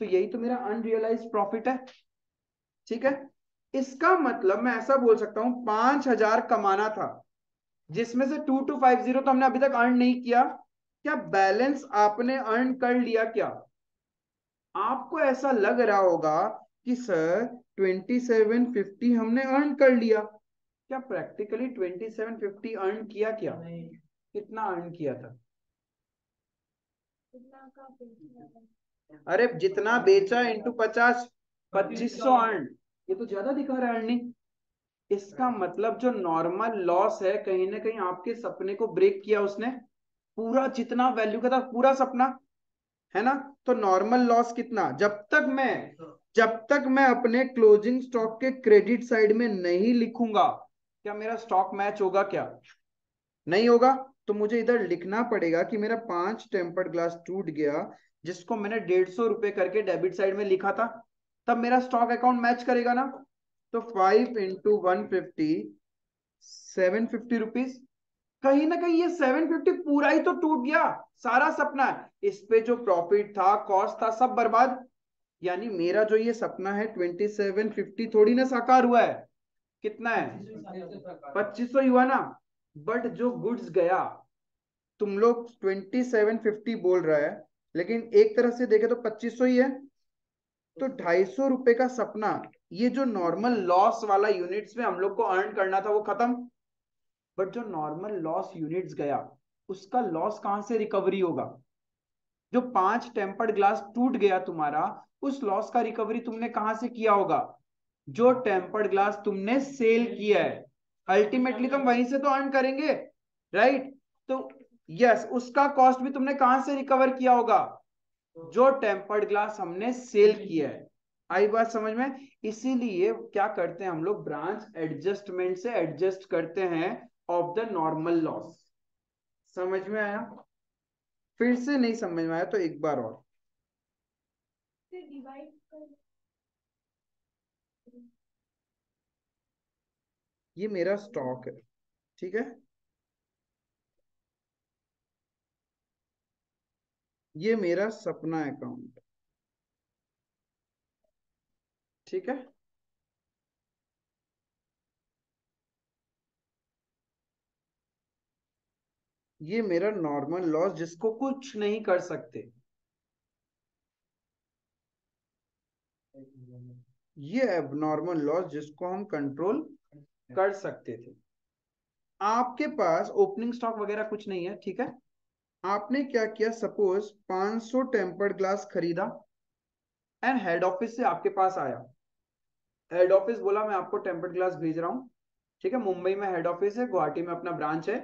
तो यही तो मेरा अनरियलाइज्ड प्रॉफिट है, ठीक है। इसका मतलब मैं ऐसा बोल सकता हूं 5,000 कमाना था, जिसमें से 2250 तो हमने अभी तक अर्न नहीं किया। क्या बैलेंस आपने अर्न कर लिया क्या? आपको ऐसा लग रहा होगा कि सर 2750 हमने अर्न कर लिया, क्या प्रैक्टिकली 2750 अर्न किया? क्या कितना अर्न किया था? अरे जितना बेचा इंटू 50, 2500 अर्न, ये तो ज्यादा दिखा रहा है अर्निंग। इसका मतलब जो नॉर्मल लॉस है, कहीं ना कहीं आपके सपने को ब्रेक किया उसने, पूरा जितना वैल्यू का था पूरा सपना, है ना? तो नॉर्मल लॉस कितना? जब तक मैं अपने क्लोजिंग स्टॉक के क्रेडिट साइड में नहीं लिखूंगा, क्या मेरा स्टॉक मैच होगा? क्या नहीं होगा? तो मुझे इधर लिखना पड़ेगा कि मेरा 5 टेम्पर्ड ग्लास टूट गया, जिसको मैंने 150 रुपए करके डेबिट साइड में लिखा था, तब मेरा स्टॉक अकाउंट मैच करेगा ना। तो 5 × 150, 750 रुपीज। कहीं ना कहीं ये 750 पूरा ही तो टूट गया, सारा सपना है, इस पे जो प्रॉफिट था, कॉस्ट था, सब बर्बाद। यानी मेरा जो ये सपना है 2750 थोड़ी ना साकार हुआ है। कितना है? 2500 ही हुआ ना। बट जो गुड्स गया, तुम लोग 2750 बोल रहा है, लेकिन एक तरह से देखे तो 2500 ही है। तो 250 रुपए का सपना, ये जो नॉर्मल लॉस वाला यूनिट्स में हम लोग को अर्न करना था वो खत्म। बट जो नॉर्मल लॉस यूनिट्स गया, उसका लॉस कहां से रिकवरी होगा? जो 5 टेम्पर्ड ग्लास टूट गया तुम्हारा, उस लॉस का रिकवरी तुमने कहां से किया होगा? जो टेम्पर्ड ग्लास तुमने सेल किया है, अल्टीमेटली तुम वहीं से तो अर्न करेंगे, राइट? तो यस, उसका कॉस्ट भी तुमने कहां से रिकवर किया होगा? जो टेम्पर्ड ग्लास हमने सेल किया है। आई बात समझ में? इसीलिए क्या करते हैं हम लोग, ब्रांच एडजस्टमेंट से एडजस्ट करते हैं ऑफ द नॉर्मल लॉस। समझ में आया? फिर से नहीं समझ में आया तो एक बार और। ये मेरा स्टॉक है, ठीक है? ये मेरा सपना अकाउंट, ठीक है? ये मेरा नॉर्मल लॉस जिसको कुछ नहीं कर सकते। ये एबनॉर्मल लॉस जिसको हम कंट्रोल कर सकते थे। आपके पास ओपनिंग स्टॉक वगैरह कुछ नहीं है, ठीक है? आपने क्या किया, सपोज 500 टेम्पर्ड ग्लास खरीदा एंड हेड ऑफिस से आपके पास आया। हेड ऑफिस बोला मैं आपको टेम्पर्ड ग्लास भेज रहा हूँ, ठीक है? मुंबई में हेड ऑफिस है, गुवाहाटी में अपना ब्रांच है।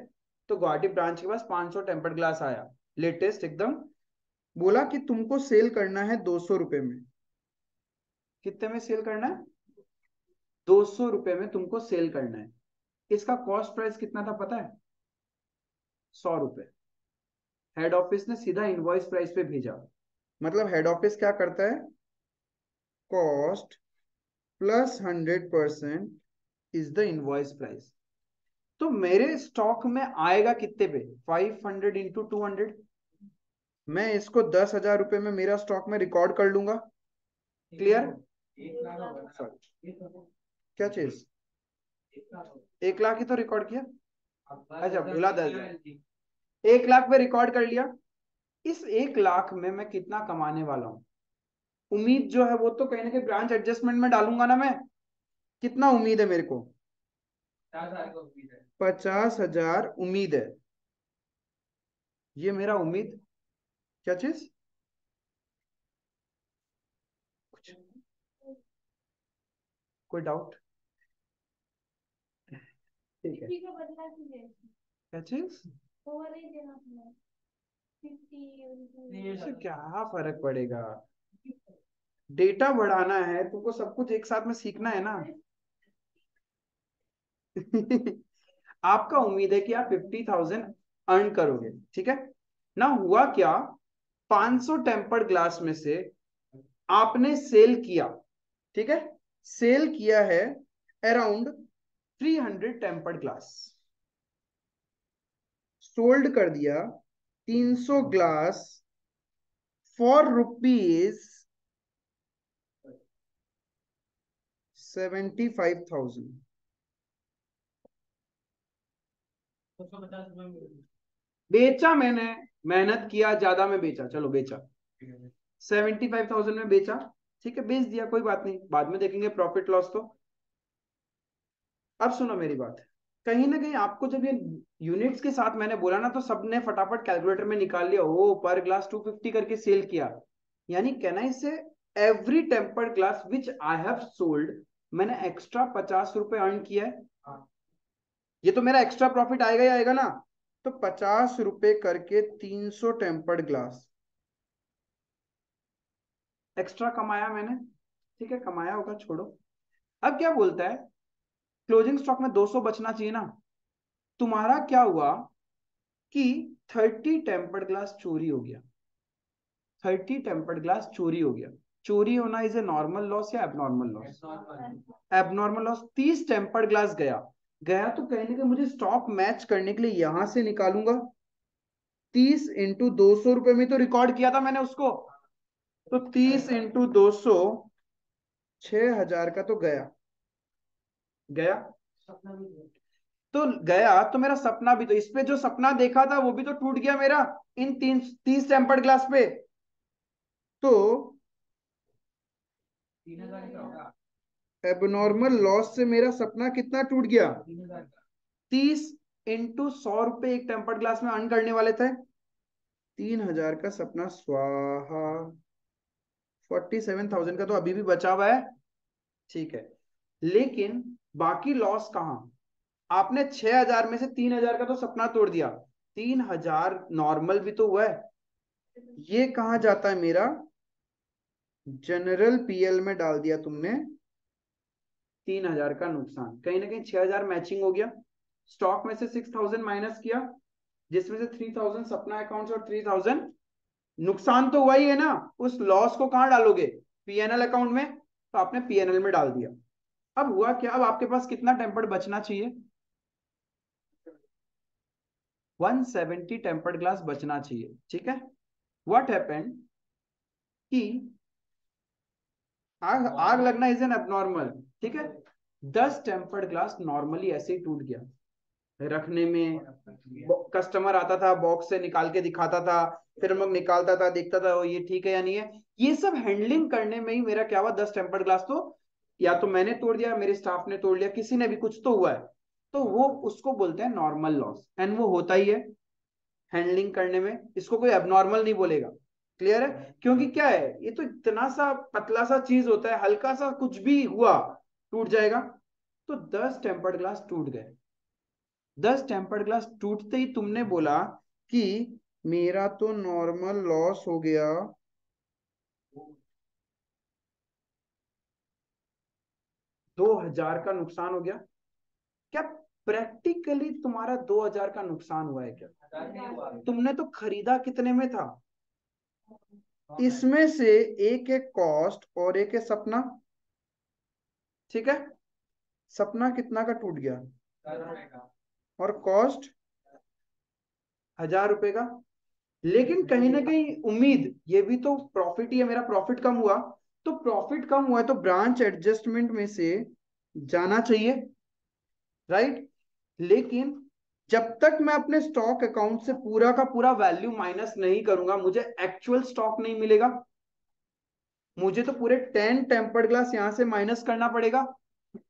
तो गुवाहाटी ब्रांच के पास 500 टेम्पर्ड ग्लास आया, लेटेस्ट एकदम। बोला कि तुमको सेल करना है 200 रुपए में। कितने में सेल करना है? 200 रुपए में तुमको सेल करना है। इसका कॉस्ट प्राइस कितना था पता है? 100 रुपए। हेड ऑफिस ने सीधा इनवॉइस प्राइस पे भेजा। मतलब हेड ऑफिस क्या करता है, cost plus 100% is the invoice price. तो मेरे स्टॉक में आएगा कितने पे? 500 × 200। मैं इसको 10,000 रुपए में मेरा स्टॉक में रिकॉर्ड कर लूंगा। क्लियर? क्या चीज? 1 लाख ही तो रिकॉर्ड किया। अच्छा बोला 10,000। 1 लाख पे रिकॉर्ड कर लिया। इस 1 लाख में मैं कितना कमाने वाला हूं? उम्मीद जो है वो तो कहीं ना कहीं ब्रांच एडजस्टमेंट में डालूंगा ना मैं। कितना उम्मीद है मेरे को? 50,000 उम्मीद है। ये मेरा उम्मीद। क्या चीज? कुछ कोई डाउट? ठीक है। क्या चीज? इससे क्या फर्क पड़ेगा? डेटा बढ़ाना है तुमको, सब कुछ एक साथ में सीखना है ना। आपका उम्मीद है कि आप 50,000 अर्न करोगे, ठीक है ना? हुआ क्या, 500 टेम्पर्ड ग्लास में से आपने सेल किया, ठीक है? सेल किया है अराउंड 300 टेम्पर्ड ग्लास। सोल्ड कर दिया 300 ग्लास फॉर रुपीज 75,000। बेचा मैंने, मेहनत किया, ज्यादा में बेचा, चलो बेचा, 75,000 में बेचा, ठीक है? बेच दिया, कोई बात नहीं, बाद में देखेंगे प्रॉफिट लॉस तो। अब सुनो मेरी बात। कहीं ना कहीं आपको जब ये यूनिट्स के साथ मैंने बोला ना, तो सबने फटाफट कैलकुलेटर में निकाल लिया, ओ पर ग्लास 250 करके सेल किया। यानी कैन आई से every tempered glass which I have sold, मैंने एक्स्ट्रा 50 रुपए अर्न किया है। ये तो मेरा एक्स्ट्रा प्रॉफिट आएगा ही आएगा ना। तो 50 रुपए करके 300 टेम्पर्ड ग्लास एक्स्ट्रा कमाया मैंने, ठीक है? कमाया होगा, छोड़ो। अब क्या बोलता है, क्लोजिंग स्टॉक में 200 बचना चाहिए ना। तुम्हारा क्या हुआ, कि 30 टेम्पर्ड ग्लास चोरी हो गया। 30 टेम्पर्ड ग्लास चोरी हो गया। चोरी होना इज ए नॉर्मल लॉस या abnormal loss? Abnormal loss. 30 tempered glass गया। गया तो कहीं ना कहीं मुझे स्टॉक मैच करने के लिए यहां से निकालूंगा। 30 इंटू 200 रुपए में तो रिकॉर्ड किया था मैंने उसको, तो 30 इंटू 200, 6,000 का तो गया। गया तो गया, तो मेरा सपना भी, तो इस पे जो सपना देखा था वो भी तो टूट गया मेरा इन 30 टेम्पर्ड ग्लास पे। तो 3,000 लॉस से मेरा सपना कितना टूट गया? 30 इंटू 100 रुपए एक टेम्पर्ड ग्लास में अर्न करने वाले थे। 3,000 का सपना स्वाहा। 47,000 का तो अभी भी बचा हुआ है, ठीक है। लेकिन बाकी लॉस कहाँ? आपने 6,000 में से 3,000 का तो सपना तोड़ दिया, 3,000 नॉर्मल भी तो हुआ है। ये कहाँ जाता है मेरा? जनरल पीएल में डाल दिया तुमने। 3,000 का नुकसान, कहीं ना कहीं 6,000 मैचिंग हो गया। स्टॉक में से 6,000 माइनस किया, जिसमें से 3,000 सपना अकाउंट से और 3,000 नुकसान तो हुआ ही है ना। उस लॉस को कहाँ डालोगे? पीएनएल अकाउंट में, तो आपने पीएनएल में डाल दिया। अब हुआ क्या? अब आपके पास कितना टेम्पर्ड बचना चाहिए? 170 टेम्पर्ड ग्लास बचना चाहिए, ठीक है। व्हाट हैपेंड कि आग आग लगना इज एन एबनॉर्मल, ठीक है। 10 टेम्पर्ड ग्लास नॉर्मली ऐसे ही टूट गया। रखने में कस्टमर आता था, बॉक्स से निकाल के दिखाता था, फिर हम लोग निकालता था, देखता था ये ठीक है या नहीं है। ये सब हैंडलिंग करने में ही मेरा क्या हुआ, 10 टेम्पर्ड ग्लास तो या तो मैंने तोड़ दिया, मेरे स्टाफ ने तोड़ लिया, किसी ने भी, कुछ तो हुआ है। तो वो उसको बोलते हैं नॉर्मल लॉस, एंड वो होता ही है हैंडलिंग करने में। इसको कोई एबनॉर्मल नहीं बोलेगा। क्लियर है? क्योंकि क्या है, ये तो इतना सा पतला सा चीज होता है, हल्का सा कुछ भी हुआ टूट जाएगा। तो 10 टेम्पर्ड ग्लास टूट गए। 10 टेम्पर्ड ग्लास टूटते ही तुमने बोला कि मेरा तो नॉर्मल लॉस हो गया 2,000 का नुकसान हो गया। क्या प्रैक्टिकली तुम्हारा 2,000 का नुकसान हुआ है क्या? तुमने तो खरीदा कितने में था? इसमें से एक एक कॉस्ट और एक है सपना, ठीक है। सपना कितना का टूट गया? और कॉस्ट 1,000 रुपए का। लेकिन कहीं ना कहीं उम्मीद, ये भी तो प्रॉफिट ही है, मेरा प्रॉफिट कम हुआ। तो प्रॉफिट कम हुआ है तो ब्रांच एडजस्टमेंट में से जाना चाहिए, राइट। लेकिन जब तक मैं अपने स्टॉक अकाउंट से पूरा का पूरा वैल्यू माइनस नहीं करूंगा, मुझे एक्चुअल स्टॉक नहीं मिलेगा। मुझे तो पूरे 10 टेम्पर्ड ग्लास यहां से माइनस करना पड़ेगा,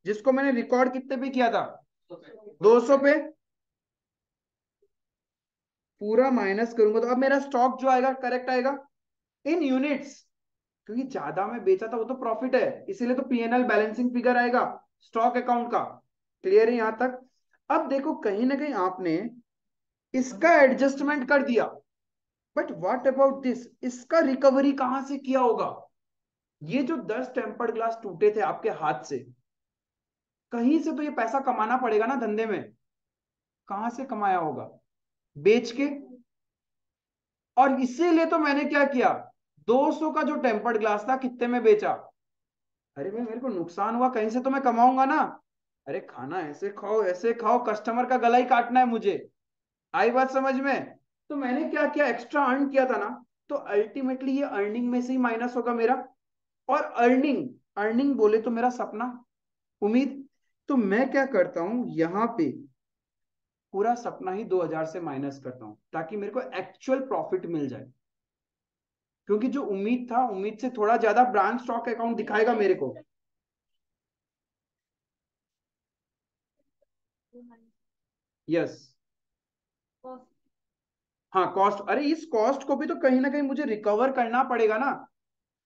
जिसको मैंने रिकॉर्ड कितने पे किया था? 200 पे। पूरा माइनस करूंगा तो अब मेरा स्टॉक जो आएगा करेक्ट आएगा इन यूनिट्स, क्योंकि ज्यादा मैं बेचा था वो तो प्रॉफिट है, इसीलिए तो पीएनएल बैलेंसिंग फिगर आएगा स्टॉक अकाउंट का। क्लियर है यहां तक? अब देखो कहीं ना कहीं आपने इसका एडजस्टमेंट कर दिया, बट व्हाट अबाउट दिस? इसका रिकवरी कहां से किया होगा? ये जो 10 टेम्पर्ड ग्लास टूटे थे आपके हाथ से, कहीं से तो ये पैसा कमाना पड़ेगा ना धंधे में। कहां से कमाया होगा? बेच के। और इसीलिए तो मैंने क्या किया, 200 का जो टेम्पर्ड ग्लास था कितने में बेचा? अरे भाई मेरे को नुकसान हुआ, कहीं से तो मैं कमाऊंगा ना। अरे खाना ऐसे खाओ, कस्टमर का गला ही काटना है मुझे। आई बात समझ में? तो मैंने क्या किया, एक्स्ट्रा अर्न किया था ना, तो अल्टीमेटली ये अर्निंग में से ही माइनस होगा मेरा। और अर्निंग, अर्निंग बोले तो मेरा सपना, उम्मीद। तो मैं क्या करता हूं, यहां पे पूरा सपना ही 2,000 से माइनस करता हूं, ताकि मेरे को एक्चुअल प्रॉफिट मिल जाए। क्योंकि जो उम्मीद था, उम्मीद से थोड़ा ज्यादा ब्रांच स्टॉक अकाउंट दिखाएगा मेरे को। यस। हाँ कॉस्ट, अरे इस कॉस्ट को भी तो कहीं ना कहीं मुझे रिकवर करना पड़ेगा ना।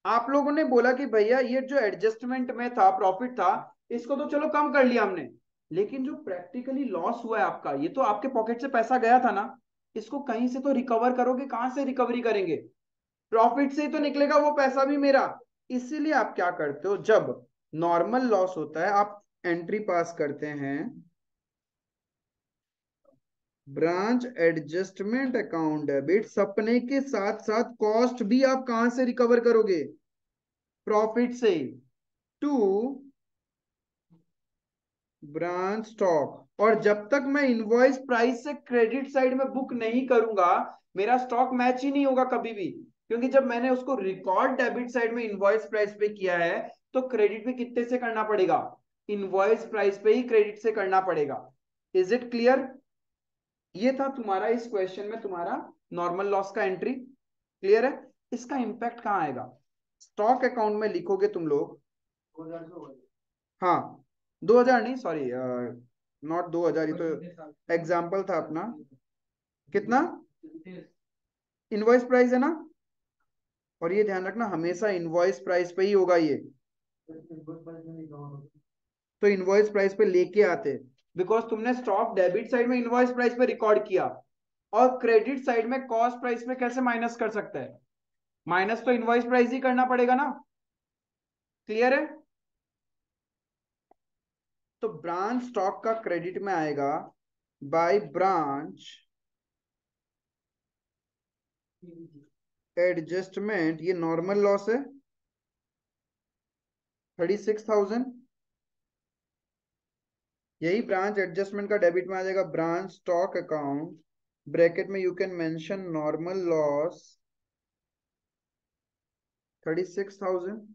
आप लोगों ने बोला कि भैया ये जो एडजस्टमेंट में था, प्रॉफिट था, इसको तो चलो कम कर लिया हमने, लेकिन जो प्रैक्टिकली लॉस हुआ है आपका, ये तो आपके पॉकेट से पैसा गया था ना। इसको कहीं से तो रिकवर करोगे, कहां से रिकवरी करेंगे? प्रॉफिट से ही तो निकलेगा वो पैसा भी मेरा। इसीलिए आप क्या करते हो, जब नॉर्मल लॉस होता है आप एंट्री पास करते हैं ब्रांच एडजस्टमेंट अकाउंट डेबिट, सपने के साथ साथ कॉस्ट भी आप कहां से रिकवर करोगे? प्रॉफिट से। टू ब्रांच स्टॉक, और जब तक मैं इनवॉइस प्राइस से क्रेडिट साइड में बुक नहीं करूंगा, मेरा स्टॉक मैच ही नहीं होगा कभी भी, क्योंकि जब मैंने उसको रिकॉर्ड डेबिट साइड में इनवॉइस प्राइस पे किया है, तो क्रेडिट भी कितने से करना पड़ेगा? इनवॉइस प्राइस पे ही क्रेडिट से करना पड़ेगा। Is it clear? ये था तुम्हारा इस क्वेश्चन में तुम्हारा नॉर्मल लॉस का एंट्री। क्लियर है? इसका इंपैक्ट कहाँ आएगा? स्टॉक अकाउंट में लिखोगे तुम लोग। हाँ, 2000 नहीं, सॉरी, नॉट 2000, ये तो एग्जाम्पल था अपना। कितना इनवॉइस प्राइस है ना? और ये ध्यान रखना, हमेशा इनवॉइस प्राइस पे ही होगा ये। तो इनवॉइस प्राइस पे लेके आते, बिकॉज तुमने स्टॉक डेबिट साइड में इनवॉइस प्राइस पे रिकॉर्ड किया, और क्रेडिट साइड में कॉस्ट प्राइस में कैसे माइनस कर सकते हैं? माइनस तो इनवॉइस प्राइस ही करना पड़ेगा ना। क्लियर है? तो ब्रांच स्टॉक का क्रेडिट में आएगा बाय ब्रांच एडजस्टमेंट, ये नॉर्मल लॉस है 36,000। यही ब्रांच एडजस्टमेंट का डेबिट में आ जाएगा ब्रांच स्टॉक अकाउंट, ब्रैकेट में you can mention normal loss 36,000।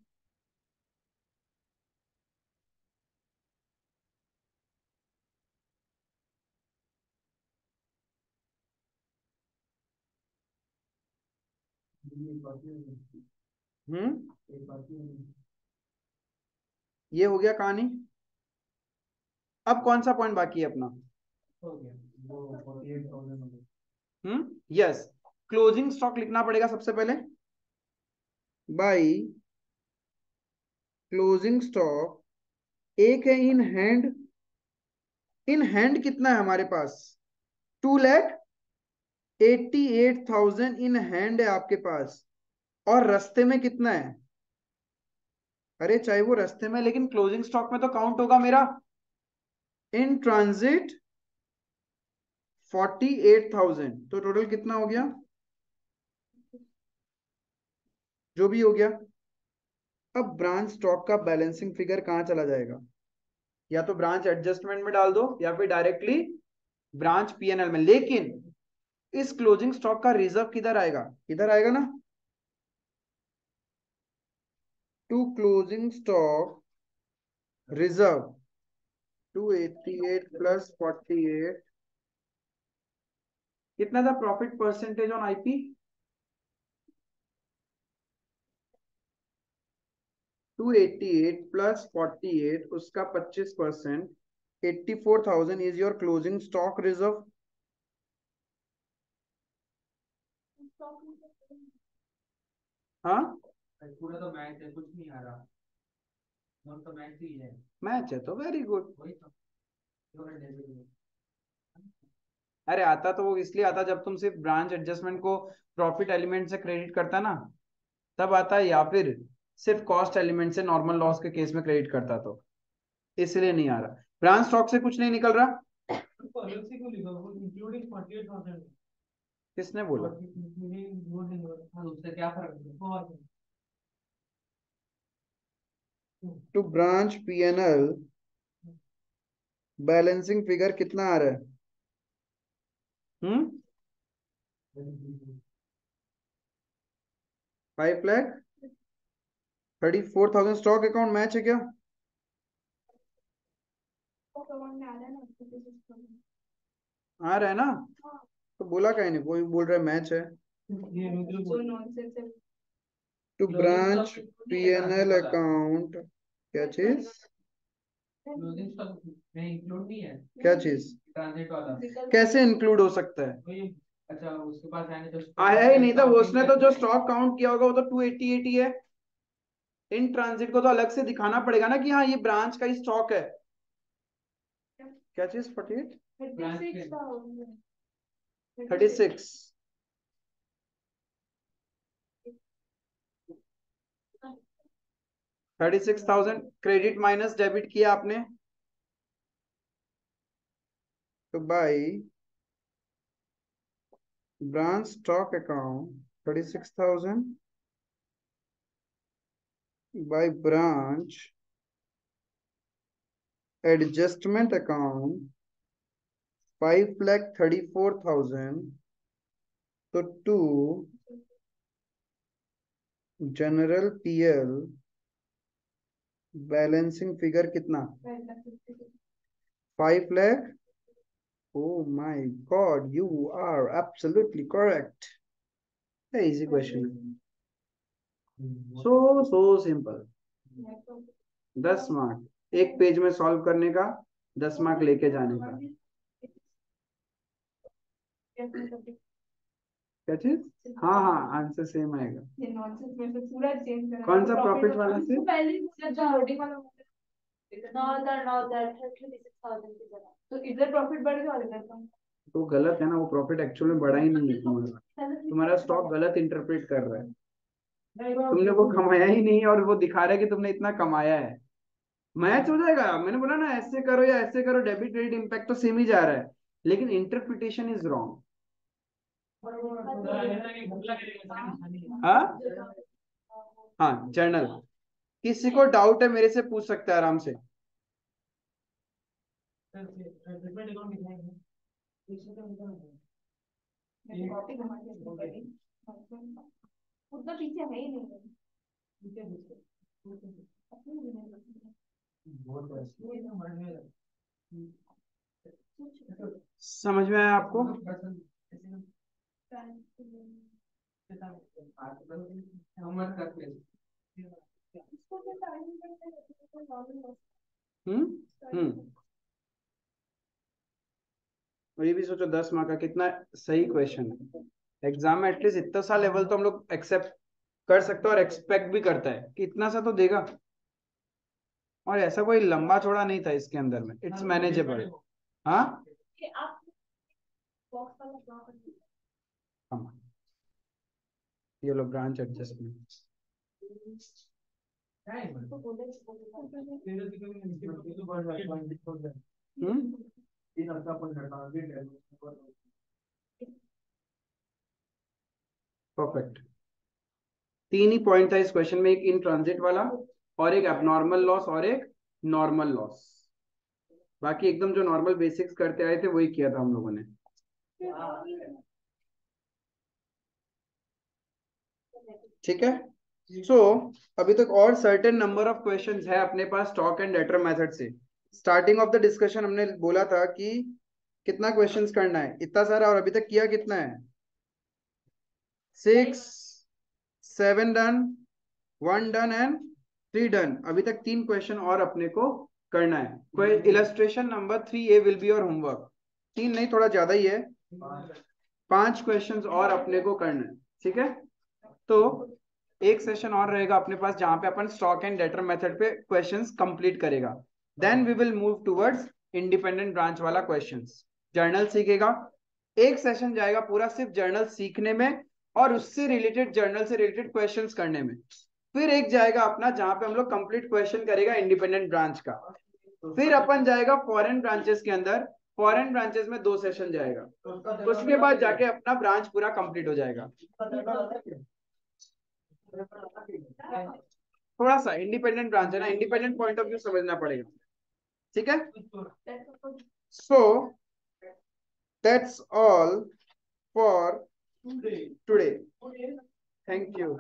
ये हो गया कहानी। अब कौन सा पॉइंट बाकी है अपना? यस, क्लोजिंग स्टॉक लिखना पड़ेगा सबसे पहले। बाई क्लोजिंग स्टॉक एक है इन हैंड। इन हैंड कितना है हमारे पास? 2,88,000 इन हैंड है आपके पास। और रस्ते में कितना है? अरे चाहे वो रस्ते में, लेकिन क्लोजिंग स्टॉक में तो काउंट होगा मेरा। इन ट्रांजिट 48,000, तो टोटल कितना हो गया? जो भी हो गया। अब ब्रांच स्टॉक का बैलेंसिंग फिगर कहां चला जाएगा? या तो ब्रांच एडजस्टमेंट में डाल दो, या फिर डायरेक्टली ब्रांच पीएनएल में। लेकिन इस क्लोजिंग स्टॉक का रिजर्व किधर आएगा? इधर आएगा ना। To closing stock reserve 288 plus 48, कितना था profit percentage on IP? 288 plus 48, उसका 25%, 84,000 is your closing stock reserve. हाँ, पूरा तो मैच है, कुछ नहीं आ रहा। तो मैच ही है। मैच है तो वेरी गुड। वही तो। अरे आता तो वो इसलिए आता जब तुम सिर्फ ब्रांच एडजस्टमेंट को प्रॉफिट एलिमेंट से क्रेडिट करता ना, तब आता है, या फिर सिर्फ कॉस्ट एलिमेंट से नॉर्मल लॉस के केस में क्रेडिट करता, तो इसलिए नहीं आ रहा। ब्रांच स्टॉक से कुछ नहीं निकल रहा। उसको अलग से क्यों लिखा? वो इंक्लूडिंग 48,000। किसने बोला? उससे क्या फर्क है? To branch PNL balancing figure कितना आ रहा है? 5,34,000। स्टॉक अकाउंट मैच है क्या? आ रहा है ना? तो बोला कहीं नहीं, कोई बोल रहा है मैच है। टू ब्रांच पीएनएल अकाउंट क्या चीज? क्लोजिंग स्टॉक में इंक्लूड नहीं है। क्या चीज? ट्रांजिट वाला कैसे इंक्लूड हो सकता है? वही। अच्छा, उसके पास आने तो आया ही नहीं था वो, उसने तो जो स्टॉक काउंट किया होगा वो तो 288 ही है। इन ट्रांजिट को तो अलग से दिखाना पड़ेगा ना कि हाँ ये ब्रांच का ही स्टॉक है। क्या चीज? 48 36 36,000 क्रेडिट माइनस डेबिट किया आपने, तो by branch stock account 36,000 by branch adjustment account 5,34,000, तो to general PL balancing figure कितना 5 lakh. Oh my God, you are absolutely correct. Easy question. So simple. 10 mark एक पेज में सॉल्व करने का, 10 मार्क लेके जाने का. क्या चीज? हाँ हाँ, आंसर सेम आएगा. कौन सा प्रॉफिट वाला से? तो इधर प्रॉफिट बढ़ गया और इधर कम. तो गलत है ना, वो प्रॉफिट एक्चुअल में बढ़ा ही नहीं है तुम्हारा स्टॉक गलत इंटरप्रेट कर रहा है. तुमने वो कमाया ही नहीं और वो दिखा रहा है कि तुमने इतना कमाया है. मैच हो जाएगा. मैंने बोला ना, ऐसे करो या ऐसे करो, डेबिट क्रेडिट इम्पैक्ट तो सेम ही जा रहा है, लेकिन इंटरप्रिटेशन इज रॉन्ग. हाँ हाँ, जर्नल. किसी को डाउट है मेरे से पूछ सकता है आराम से. उतना पीछे है ही नहीं. समझ में आया आपको? और ये भी सोचो 10 मार्क का कितना सही क्वेश्चन है. एग्जाम में एटलीस्ट इतना सा लेवल तो हम लोग एक्सेप्ट कर सकते हैं और एक्सपेक्ट भी करता है कि इतना सा तो देगा. और ऐसा कोई लंबा चौड़ा नहीं था इसके अंदर में. It's manageable. हाँ ये लो ब्रांच एडजस्टमेंट. परफेक्ट. 3 ही पॉइंट था इस क्वेश्चन में, एक इन ट्रांजिट वाला और एक एबनॉर्मल लॉस और एक नॉर्मल लॉस. बाकी एकदम जो नॉर्मल बेसिक्स करते आए थे वही किया था हम लोगों ने. ठीक है. सो अभी तक और सर्टेन नंबर ऑफ क्वेश्चंस है अपने पास स्टॉक एंड डेटर मेथड से. स्टार्टिंग ऑफ द डिस्कशन हमने बोला था कि कितना क्वेश्चंस करना है, इतना सारा. और अभी तक किया कितना है? 6 7 डन, 1 डन एंड 3 डन. अभी तक 3 क्वेश्चन और अपने को करना है. कोई illustration number 3A will be your homework. 3 नहीं, थोड़ा ज्यादा ही है. 5 क्वेश्चंस और अपने को करना है. ठीक है. तो एक सेशन और रहेगा अपने पास जहां पे अपन स्टॉक एंड डेटर मेथड पे क्वेश्चंस कंप्लीट करेगा. Then we will move towards independent branch वाला क्वेश्चंस. जर्नल सीखेगा. एक सेशन जाएगा पूरा सिर्फ जर्नल सीखने में और उससे रिलेटेड, जर्नल से रिलेटेड क्वेश्चंस करने में. फिर एक जाएगा अपना जहां पे हम लोग कंप्लीट क्वेश्चन करेगा इंडिपेंडेंट ब्रांच का. फिर अपन जाएगा फॉरेन ब्रांचेस के अंदर. फॉरेन ब्रांचेस में 2 सेशन जाएगा. उसके बाद जाके अपना ब्रांच पूरा कंप्लीट हो जाएगा. थोड़ा सा इंडिपेंडेंट ब्रांच है ना, इंडिपेंडेंट पॉइंट ऑफ व्यू समझना पड़ेगा. ठीक है. So that's all for today. Thank you.